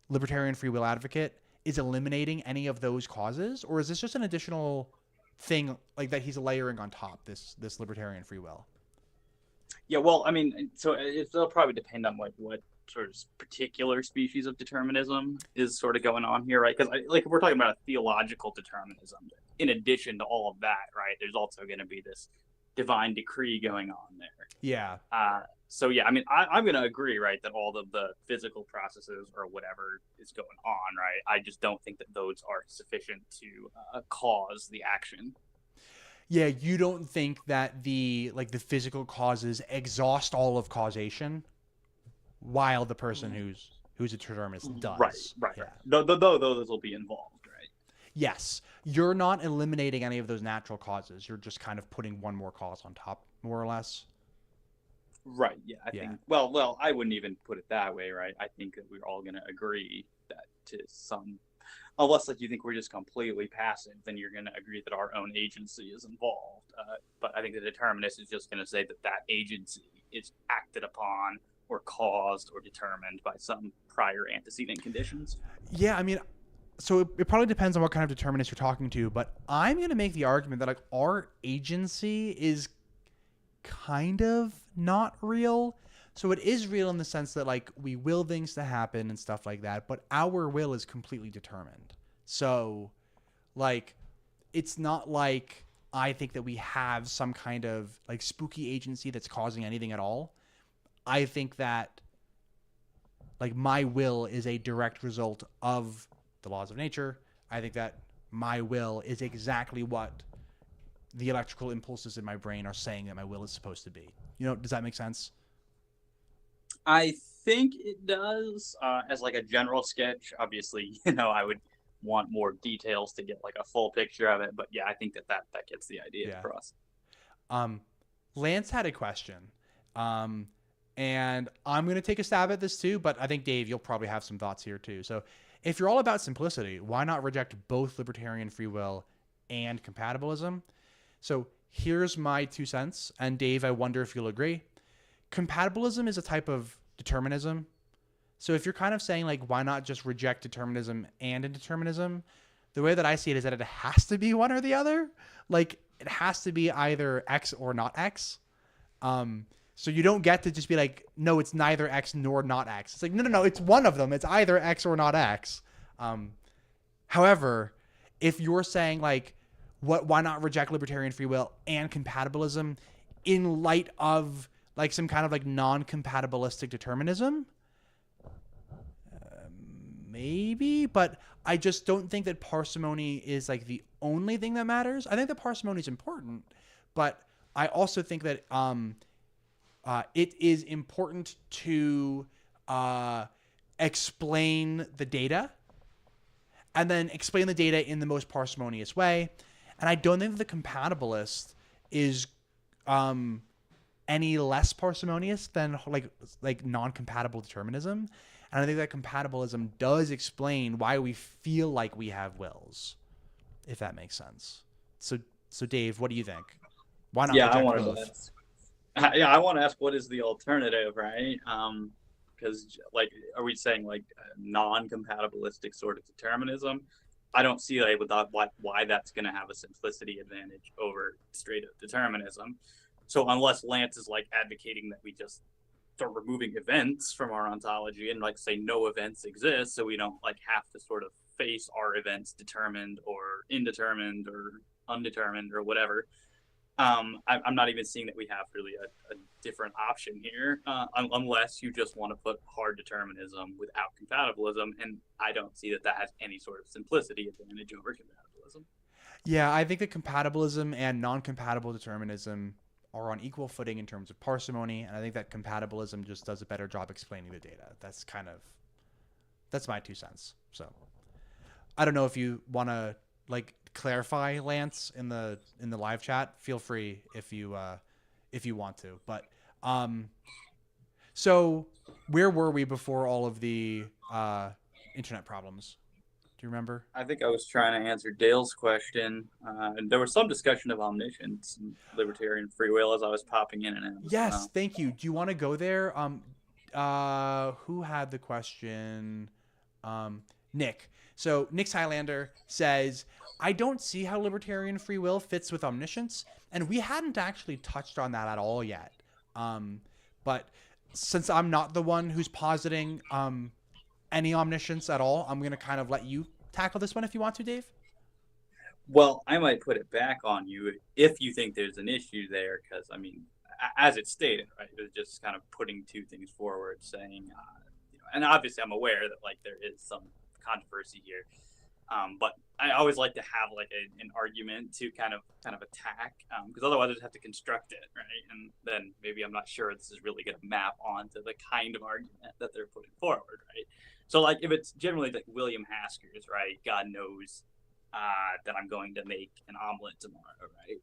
libertarian free will advocate is eliminating any of those causes, or is this just an additional thing like that he's layering on top this libertarian free will. Yeah, well, I mean, so it'll probably depend on what sort of particular species of determinism is sort of going on here, right? Because like if we're talking about a theological determinism, in addition to all of that, right, there's also going to be this divine decree going on there. Yeah. So yeah, I mean, I'm going to agree, right, that all of the physical processes or whatever is going on, right, I just don't think that those are sufficient to cause the action. Yeah, you don't think that the physical causes exhaust all of causation, while the person who's a determinist does. Right. Yeah. Though those will be involved, right? Yes, you're not eliminating any of those natural causes. You're just kind of putting one more cause on top, more or less. Right. Yeah. I think. Well, I wouldn't even put it that way, right? I think that we're all going to agree that to some, unless like you think we're just completely passive, then you're going to agree that our own agency is involved. But I think the determinist is just going to say that that agency is acted upon or caused or determined by some prior antecedent conditions. Yeah, I mean, so it probably depends on what kind of determinist you're talking to, but I'm going to make the argument that like our agency is kind of not real. So it is real in the sense that like we will things to happen and stuff like that, but our will is completely determined. So like it's not like I think that we have some kind of like spooky agency that's causing anything at all. I think that like my will is a direct result of the laws of nature. I think that my will is exactly what the electrical impulses in my brain are saying that my will is supposed to be. You know, does that make sense? I think it does. As like a general sketch, obviously, I would want more details to get like a full picture of it. But yeah, I think that gets the idea across. Lance had a question. And I'm going to take a stab at this too, but I think, Dave, you'll probably have some thoughts here too. So if you're all about simplicity, why not reject both libertarian free will and compatibilism? So here's my 2 cents. And Dave, I wonder if you'll agree. Compatibilism is a type of determinism. So if you're kind of saying like, why not just reject determinism and indeterminism? The way that I see it is that it has to be one or the other. Like it has to be either X or not X. So you don't get to just be like, no, it's neither X nor not X. It's like, no, it's one of them. It's either X or not X. However, if you're saying like, why not reject libertarian free will and compatibilism in light of like some kind of like non-compatibilistic determinism? Maybe, but I just don't think that parsimony is like the only thing that matters. I think that parsimony is important, but I also think that it is important to explain the data and then explain the data in the most parsimonious way. And I don't think that the compatibilist is any less parsimonious than like non-compatible determinism. And I think that compatibilism does explain why we feel like we have wills, if that makes sense. So Dave, what do you think? Why not reject both? I want to ask, what is the alternative, right? Because like, are we saying like non-compatibilistic sort of determinism? I don't see why that's going to have a simplicity advantage over straight up determinism. So unless Lance is like advocating that we just start removing events from our ontology and like say no events exist, so we don't like have to sort of face our events determined or indeterminate or undetermined or whatever. I'm not even seeing that we have really a different option here, unless you just want to put hard determinism without compatibilism, and I don't see that has any sort of simplicity advantage over compatibilism. Yeah, I think that compatibilism and non-compatible determinism are on equal footing in terms of parsimony, and I think that compatibilism just does a better job explaining the data. That's my 2 cents. So I don't know if you want to like clarify, Lance, in the live chat. Feel free if you want to. But so where were we before all of the internet problems? Do you remember? I think I was trying to answer Dale's question, and there was some discussion of omniscience and libertarian free will as I was popping in and out. Yes, thank you. Do you want to go there? Who had the question? Nick. So Nick Highlander says, I don't see how libertarian free will fits with omniscience, and we hadn't actually touched on that at all yet. But since I'm not the one who's positing any omniscience at all, I'm going to kind of let you tackle this one if you want to, Dave. Well, I might put it back on you if you think there's an issue there, because, I mean, as it's stated, right, it was just kind of putting two things forward, saying, and obviously I'm aware that, like, there is some controversy here, but I always like to have, like, an argument to kind of attack, because otherwise I just have to construct it, right, and then maybe I'm not sure this is really going to map onto the kind of argument that they're putting forward, right? So, like, if it's generally like William Haskers, right, God knows that I'm going to make an omelet tomorrow, right?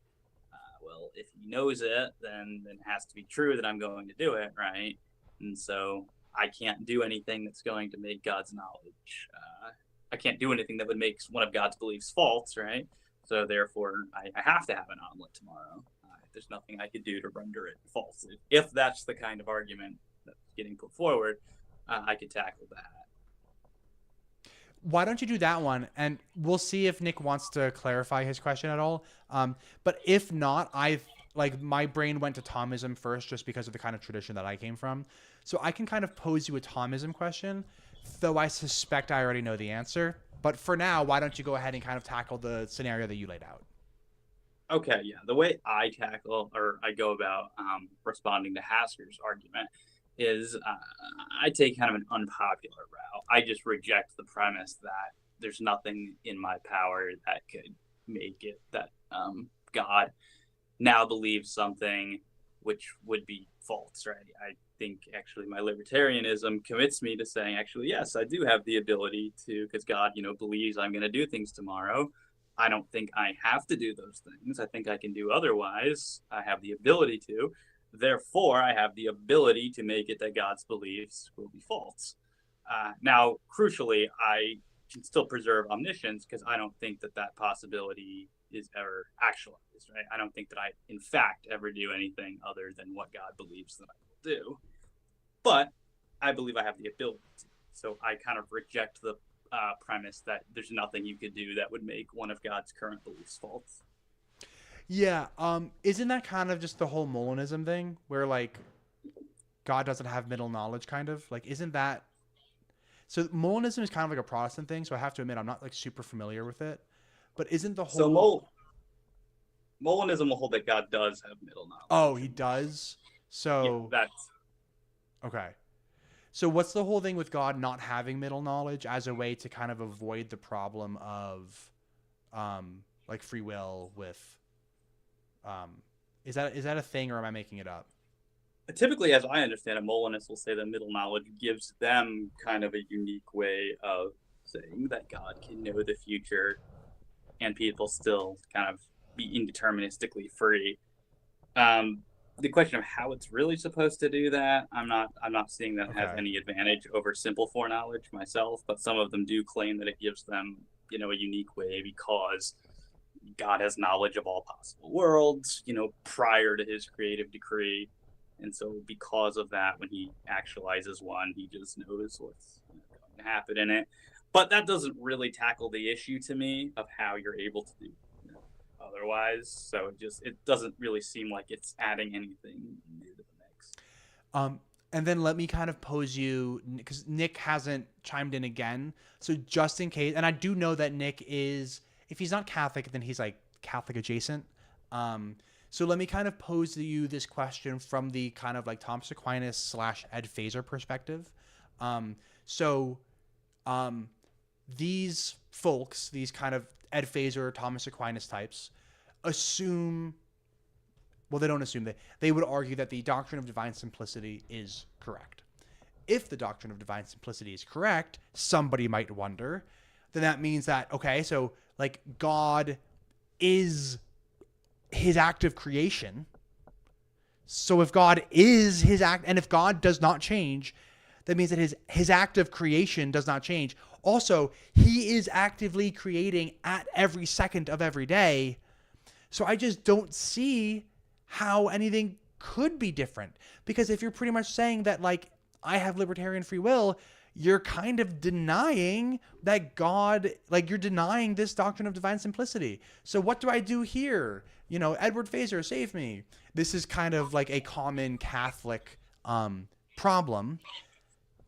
Well, if he knows it, then it has to be true that I'm going to do it, right? And so I can't do anything that's going to make God's knowledge. I can't do anything that would make one of God's beliefs false, right? So therefore, I have to have an omelet tomorrow. There's nothing I could do to render it false. If that's the kind of argument that's getting put forward, I could tackle that. Why don't you do that one? And we'll see if Nick wants to clarify his question at all. But if not, my brain went to Thomism first just because of the kind of tradition that I came from. So I can kind of pose you a Thomism question, though I suspect I already know the answer. But for now, why don't you go ahead and kind of tackle the scenario that you laid out? Okay, yeah. The way I tackle or I go about responding to Hasker's argument is I take kind of an unpopular route. I just reject the premise that there's nothing in my power that could make it that God now believes something which would be false, right? I think actually my libertarianism commits me to saying, actually, yes, I do have the ability to, because God, believes I'm going to do things tomorrow. I don't think I have to do those things. I think I can do otherwise. I have the ability to. Therefore, I have the ability to make it that God's beliefs will be false. Now, crucially, I can still preserve omniscience because I don't think that possibility is ever actualized, right? I don't think that I, in fact, ever do anything other than what God believes that I will do. But I believe I have the ability to. So I kind of reject the premise that there's nothing you could do that would make one of God's current beliefs false. Yeah, isn't that kind of just the whole Molinism thing where like God doesn't have middle knowledge kind of? Like isn't that so Molinism is kind of like a Protestant thing, so I have to admit I'm not like super familiar with it. But isn't the whole Molinism will hold that God does have middle knowledge. Oh, he does? So yeah, that's okay. So what's the whole thing with God not having middle knowledge as a way to kind of avoid the problem of like free will with is that a thing or am I making it up? Typically, as I understand it, Molinists will say that middle knowledge gives them kind of a unique way of saying that God can know the future and people still kind of be indeterministically free. The question of how it's really supposed to do that, I'm not seeing that it has any advantage over simple foreknowledge myself, but some of them do claim that it gives them, a unique way because God has knowledge of all possible worlds, prior to his creative decree. And so because of that, when he actualizes one, he just knows what's going to happen in it. But that doesn't really tackle the issue to me of how you're able to do otherwise. So it doesn't really seem like it's adding anything new to the mix. And then let me kind of pose you, because Nick hasn't chimed in again. So just in case, and I do know that Nick is, if he's not Catholic, then he's like Catholic adjacent. So let me kind of pose to you this question from the kind of like Thomas Aquinas / Ed Phaser perspective. These folks, these kind of Ed Phaser, Thomas Aquinas types, assume, well, they don't assume, they would argue that the doctrine of divine simplicity is correct. If the doctrine of divine simplicity is correct, somebody might wonder, then that means that, okay, so like God is his act of creation. So if God is his act, and if God does not change, that means that his act of creation does not change. Also, he is actively creating at every second of every day. So I just don't see how anything could be different. Because if you're pretty much saying that, like, I have libertarian free will, you're kind of denying that God, like you're denying this doctrine of divine simplicity. So what do I do here? You know, Edward Fazer, save me. This is kind of like a common Catholic problem.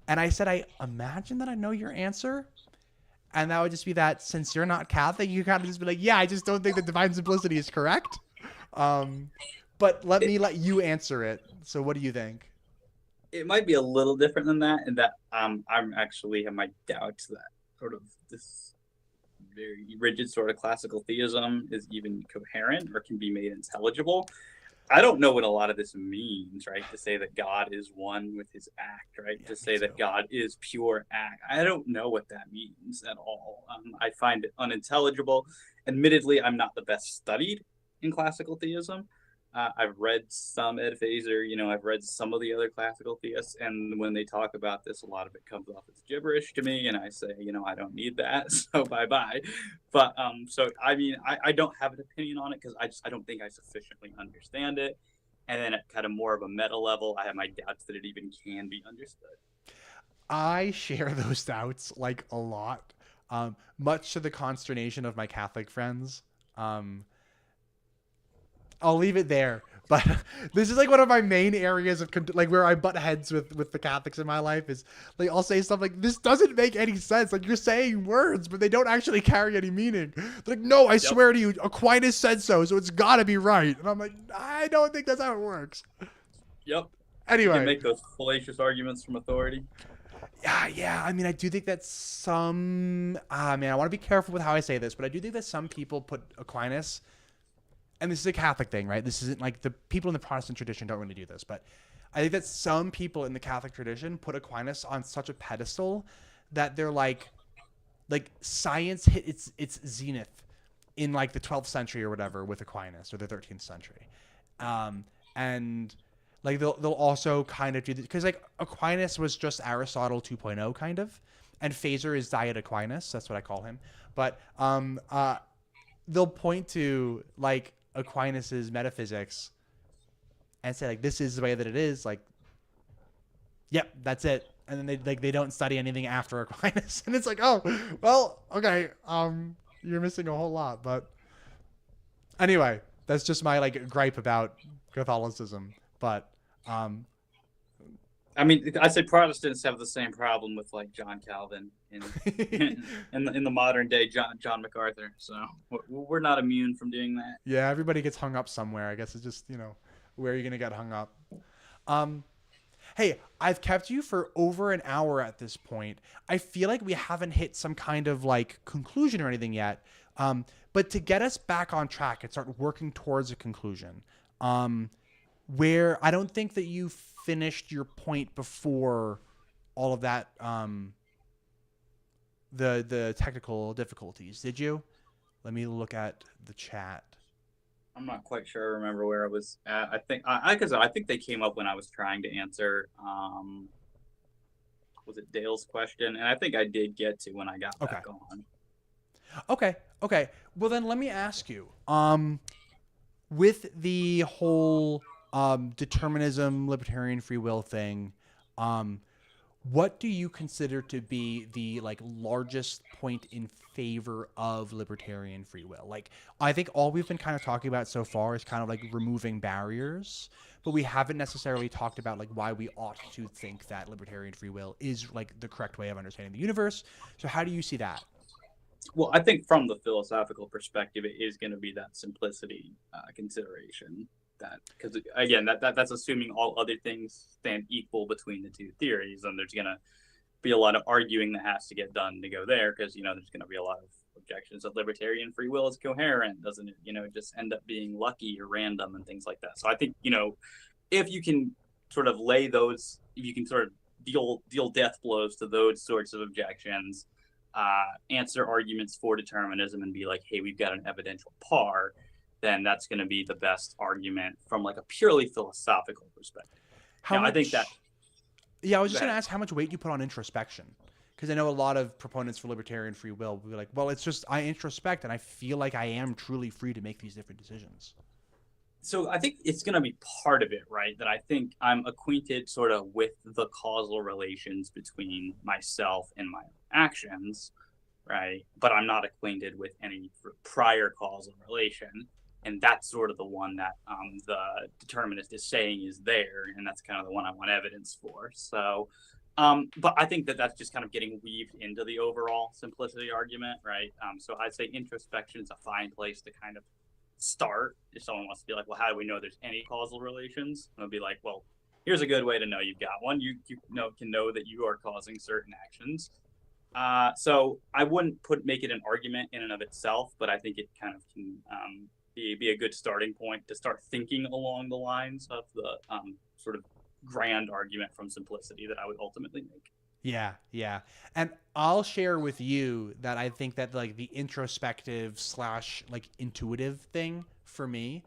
And I said, I imagine that I know your answer. And that would just be that since you're not Catholic, you kind of just be like, yeah, I just don't think that divine simplicity is correct. But let you answer it. So what do you think? It might be a little different than that, in that I'm actually have my doubts that sort of this very rigid sort of classical theism is even coherent or can be made intelligible. I don't know what a lot of this means, right? To say that God is one with his act, right? Yeah, to say that God is pure act. I don't know what that means at all. I find it unintelligible. Admittedly, I'm not the best studied in classical theism. I've read some Ed Fazer, you know, I've read some of the other classical theists, and when they talk about this, a lot of it comes off as gibberish to me, and I say, you know, I don't need that, so bye-bye. But, so, I mean, I don't have an opinion on it because I don't think I sufficiently understand it. And then at kind of more of a meta level, I have my doubts that it even can be understood. I share those doubts like a lot, much to the consternation of my Catholic friends. I'll leave it there. But this is like one of my main areas of like where I butt heads with the Catholics in my life is like I'll say stuff like this doesn't make any sense. Like you're saying words, but they don't actually carry any meaning. They're like, no, I swear to you, Aquinas said so it's got to be right. And I'm like, I don't think that's how it works. Yep. Anyway, you can make those fallacious arguments from authority. Yeah. I mean, I do think that some. I want to be careful with how I say this, but I do think that some people put Aquinas. And this is a Catholic thing, right? This isn't like the people in the Protestant tradition don't really do this, but I think that some people in the Catholic tradition put Aquinas on such a pedestal that they're like science hit its zenith in like the 12th century or whatever with Aquinas, or the 13th century. And like they'll also kind of do this because like Aquinas was just Aristotle 2.0 kind of, and Fazer is Diet Aquinas. That's what I call him. But they'll point to like Aquinas's metaphysics and say like this is the way that it is, like yep, that's it. And then they don't study anything after Aquinas, and it's like, oh well, okay, you're missing a whole lot. But anyway, that's just my like gripe about Catholicism. But I mean, I say Protestants have the same problem with like John Calvin in the modern day John MacArthur. So we're not immune from doing that. Yeah, everybody gets hung up somewhere. I guess it's just, you know, where are you gonna get hung up? Hey, I've kept you for over an hour at this point. I feel like we haven't hit some kind of like conclusion or anything yet. But to get us back on track and start working towards a conclusion, where I don't think that you finished your point before all of that, the technical difficulties, did you? Let me look at the chat. I'm not quite sure I remember where I was at. I think they came up when I was trying to answer was it Dale's question? And I think I did get to when I got back on. Okay. Well then let me ask you, with the whole determinism, libertarian free will thing, what do you consider to be the like largest point in favor of libertarian free will? Like, I think all we've been kind of talking about so far is kind of like removing barriers, but we haven't necessarily talked about like why we ought to think that libertarian free will is like the correct way of understanding the universe. So how do you see that? Well, I think from the philosophical perspective, it is going to be that simplicity consideration. That because again, that's assuming all other things stand equal between the two theories, and there's going to be a lot of arguing that has to get done to go there, because you know there's going to be a lot of objections that libertarian free will is coherent, doesn't it? You know, just end up being lucky or random and things like that. So I think, you know, if you can sort of lay those, if you can sort of deal death blows to those sorts of objections, answer arguments for determinism, and be like, hey, we've got an evidential par, then that's going to be the best argument from like a purely philosophical perspective. I think that. Yeah, I was just going to ask how much weight you put on introspection, because I know a lot of proponents for libertarian free will will be like, well, it's just I introspect and I feel like I am truly free to make these different decisions. So I think it's going to be part of it, right? That I think I'm acquainted sort of with the causal relations between myself and my actions, right? But I'm not acquainted with any prior causal relation. And that's sort of the one that the determinist is saying is there. And that's kind of the one I want evidence for. So, but I think that that's just kind of getting weaved into the overall simplicity argument, right? So I'd say introspection is a fine place to kind of start if someone wants to be like, well, how do we know there's any causal relations? And I'll be like, well, here's a good way to know you've got one. You can know that you are causing certain actions. So I wouldn't make it an argument in and of itself, but I think it kind of can be a good starting point to start thinking along the lines of the sort of grand argument from simplicity that I would ultimately make. Yeah, yeah. And I'll share with you that I think that like the introspective / like intuitive thing for me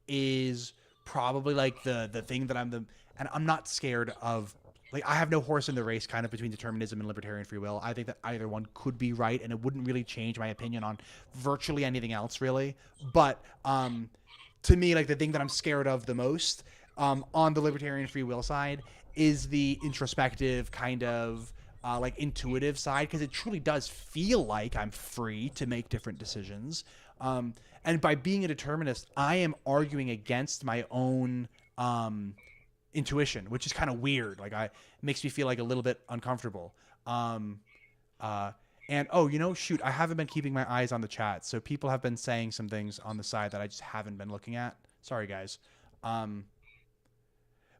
is probably like the thing that and I'm not scared of, like, I have no horse in the race kind of between determinism and libertarian free will. I think that either one could be right and it wouldn't really change my opinion on virtually anything else really. But to me, like the thing that I'm scared of the most on the libertarian free will side is the introspective kind of like intuitive side, because it truly does feel like I'm free to make different decisions. And by being a determinist, I am arguing against my own intuition, which is kind of weird. Like it makes me feel like a little bit uncomfortable. And shoot, I haven't been keeping my eyes on the chat, so people have been saying some things on the side that I just haven't been looking at. Sorry, guys.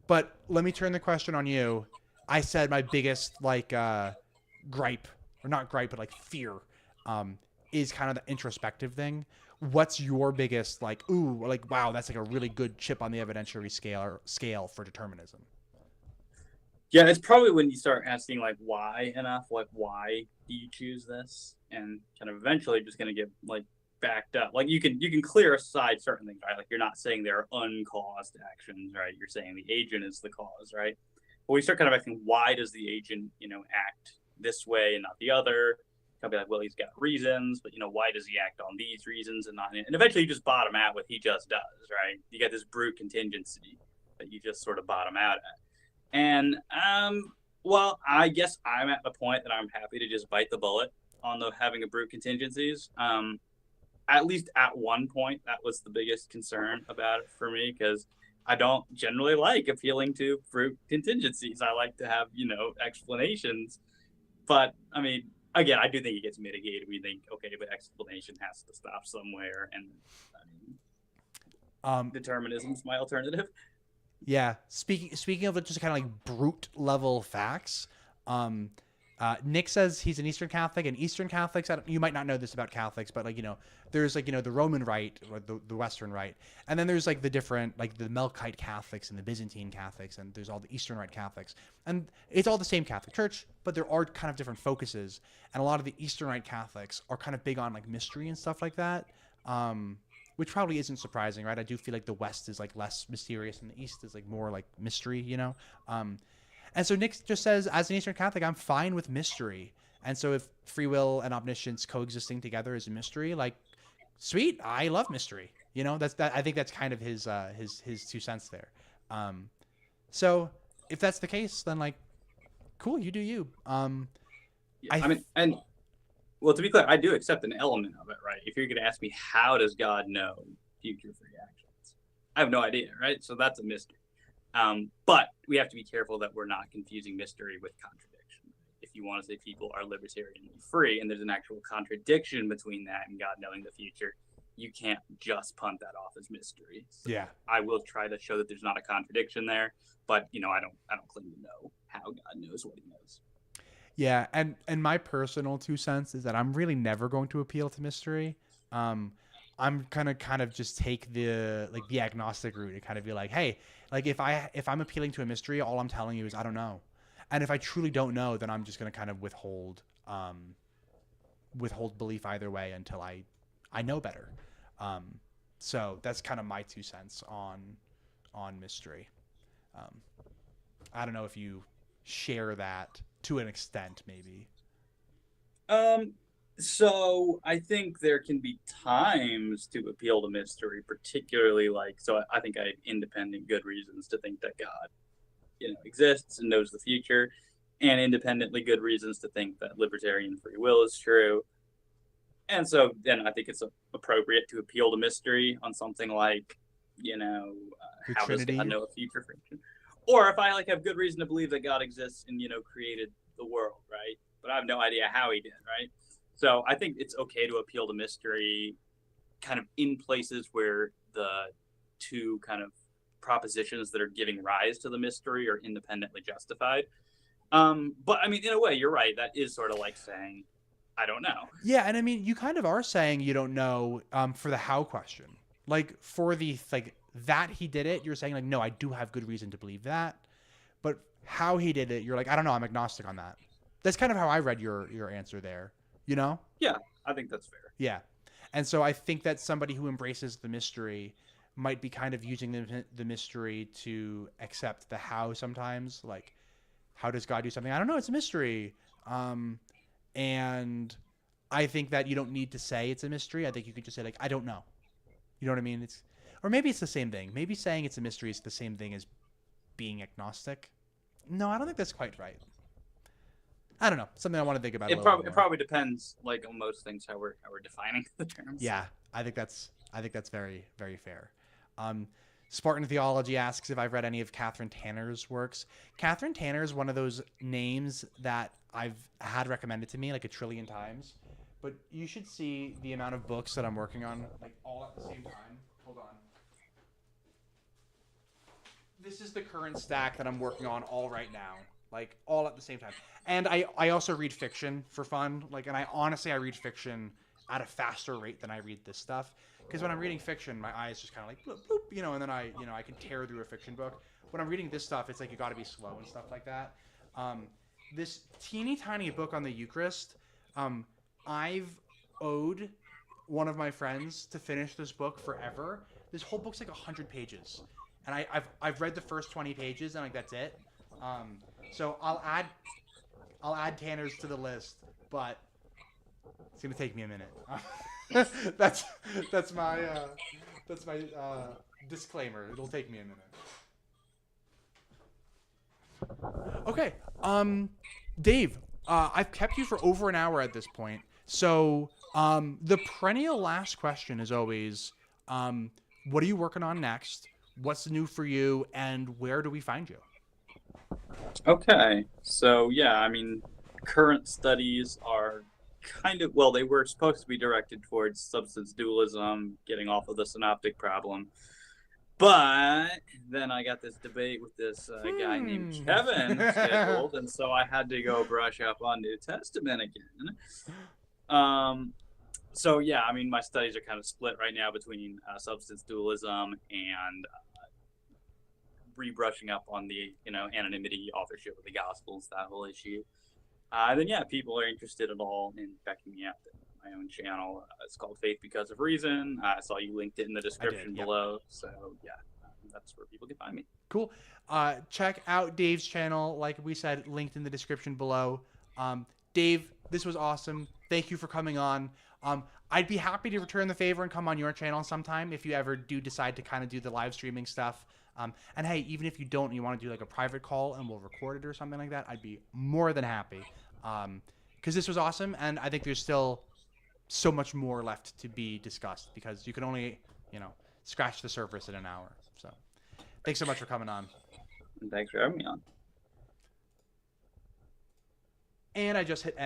But let me turn the question on you. I said my biggest like gripe, or not gripe, but like fear, is kind of the introspective thing. What's your biggest like, ooh, like, wow, that's like a really good chip on the evidentiary scale for determinism? Yeah, it's probably when you start asking like why enough, like why do you choose this, and kind of eventually just going to get like backed up. Like you can clear aside certain things, right? Like you're not saying they're uncaused actions, right? You're saying the agent is the cause, right? But we start kind of asking, why does the agent, act this way and not the other? I'll be like, well, he's got reasons, but why does he act on these reasons and not? And eventually, you just bottom out what he just does, right? You get this brute contingency that you just sort of bottom out at. And well, I guess I'm at the point that I'm happy to just bite the bullet on the having a brute contingencies. At least at one point, that was the biggest concern about it for me, because I don't generally like appealing to brute contingencies. I like to have, explanations. But, I mean, again, I do think it gets mitigated. We think, okay, but explanation has to stop somewhere. And, I mean, determinism's my alternative. Yeah. Speaking of just kind of like brute level facts, Nick says he's an Eastern Catholic, and Eastern Catholics, you might not know this about Catholics, but like, there's like, the Roman Rite or the Western Rite. And then there's like the different, like the Melkite Catholics and the Byzantine Catholics, and there's all the Eastern Rite Catholics. And it's all the same Catholic Church, but there are kind of different focuses. And a lot of the Eastern Rite Catholics are kind of big on like mystery and stuff like that. Which probably isn't surprising, right? I do feel like the West is like less mysterious and the East is like more like mystery, And so Nick just says, as an Eastern Catholic, I'm fine with mystery. And so if free will and omniscience coexisting together is a mystery, like, sweet, I love mystery. I think that's kind of his 2 cents there. So if that's the case, then like, cool, you do you. Well, to be clear, I do accept an element of it, right? If you're going to ask me, how does God know future free actions? I have no idea, right? So that's a mystery. But we have to be careful that we're not confusing mystery with contradiction. If you want to say people are libertarianly free and there's an actual contradiction between that and God knowing the future, you can't just punt that off as mystery. So yeah. I will try to show that there's not a contradiction there, but I don't claim to know how God knows what he knows. Yeah, and my personal 2 cents is that I'm really never going to appeal to mystery. I'm gonna kind of just take the agnostic route and kind of be like, hey, like if I'm appealing to a mystery, all I'm telling you is I don't know. And if I truly don't know, then I'm just gonna kind of withhold belief either way until I know better. So that's kind of my 2 cents on mystery. I don't know if you share that to an extent, maybe. So I think there can be times to appeal to mystery, particularly I think I have independent good reasons to think that God, exists and knows the future, and independently good reasons to think that libertarian free will is true. And so then I think it's appropriate to appeal to mystery on something like, The how does Trinity. God know a future future? Or if I have good reason to believe that God exists and created the world, right? But I have no idea how he did, right? So I think it's okay to appeal to mystery kind of in places where the two kind of propositions that are giving rise to the mystery are independently justified. But I mean, in a way, you're right. That is sort of like saying, I don't know. Yeah, and I mean, you kind of are saying you don't know for the how question. Like for the that he did it, you're saying like, no, I do have good reason to believe that. But how he did it, you're like, I don't know, I'm agnostic on that. That's kind of how I read your answer there. You know? Yeah, I think that's fair. Yeah. And so I think that somebody who embraces the mystery might be kind of using the mystery to accept the how sometimes. Like, how does God do something? I don't know. It's a mystery. And I think that you don't need to say it's a mystery. I think you could just say, like, I don't know. You know what I mean? Or maybe it's the same thing. Maybe saying it's a mystery is the same thing as being agnostic. No, I don't think that's quite right. I don't know. Something I want to think about. It probably depends, like on most things, how we're defining the terms. Yeah, I think that's very, very fair. Spartan Theology asks if I've read any of Catherine Tanner's works. Catherine Tanner is one of those names that I've had recommended to me like a trillion times, but you should see the amount of books that I'm working on, like all at the same time. Hold on. This is the current stack that I'm working on all right now, like all at the same time. And I also read fiction for fun, like, and I read fiction at a faster rate than I read this stuff. Because when I'm reading fiction, my eyes just kind of like bloop, bloop, and then I can tear through a fiction book. When I'm reading this stuff, it's like you got to be slow and stuff like that. This teeny tiny book on the Eucharist, I've owed one of my friends to finish this book forever. This whole book's like 100 pages, and I've read the first 20 pages and like that's it. So I'll add Tanner's to the list, but it's gonna take me a minute. that's my disclaimer. It'll take me a minute. Okay. Dave, I've kept you for over an hour at this point. So, the perennial last question is always, what are you working on next? What's new for you, and where do we find you? Okay, so yeah, I mean, current studies are they were supposed to be directed towards substance dualism, getting off of the synoptic problem. But then I got this debate with this guy named Kevin scheduled, and so I had to go brush up on New Testament again. So yeah, I mean, my studies are kind of split right now between substance dualism and rebrushing up on the anonymity, authorship of the Gospels, that whole issue. Then yeah, people are interested at all in checking me out. My own channel. It's called Faith Because of Reason. I saw you linked it in the description below. So yeah, that's where people can find me. Cool. Check out Dave's channel. Like we said, linked in the description below. Dave, this was awesome. Thank you for coming on. I'd be happy to return the favor and come on your channel sometime if you ever do decide to kind of do the live streaming stuff. And hey, even if you don't, you want to do like a private call and we'll record it or something like that, I'd be more than happy. Because this was awesome, and I think there's still so much more left to be discussed because you can only, scratch the surface in an hour. So thanks so much for coming on. And thanks for having me on. And I just hit end.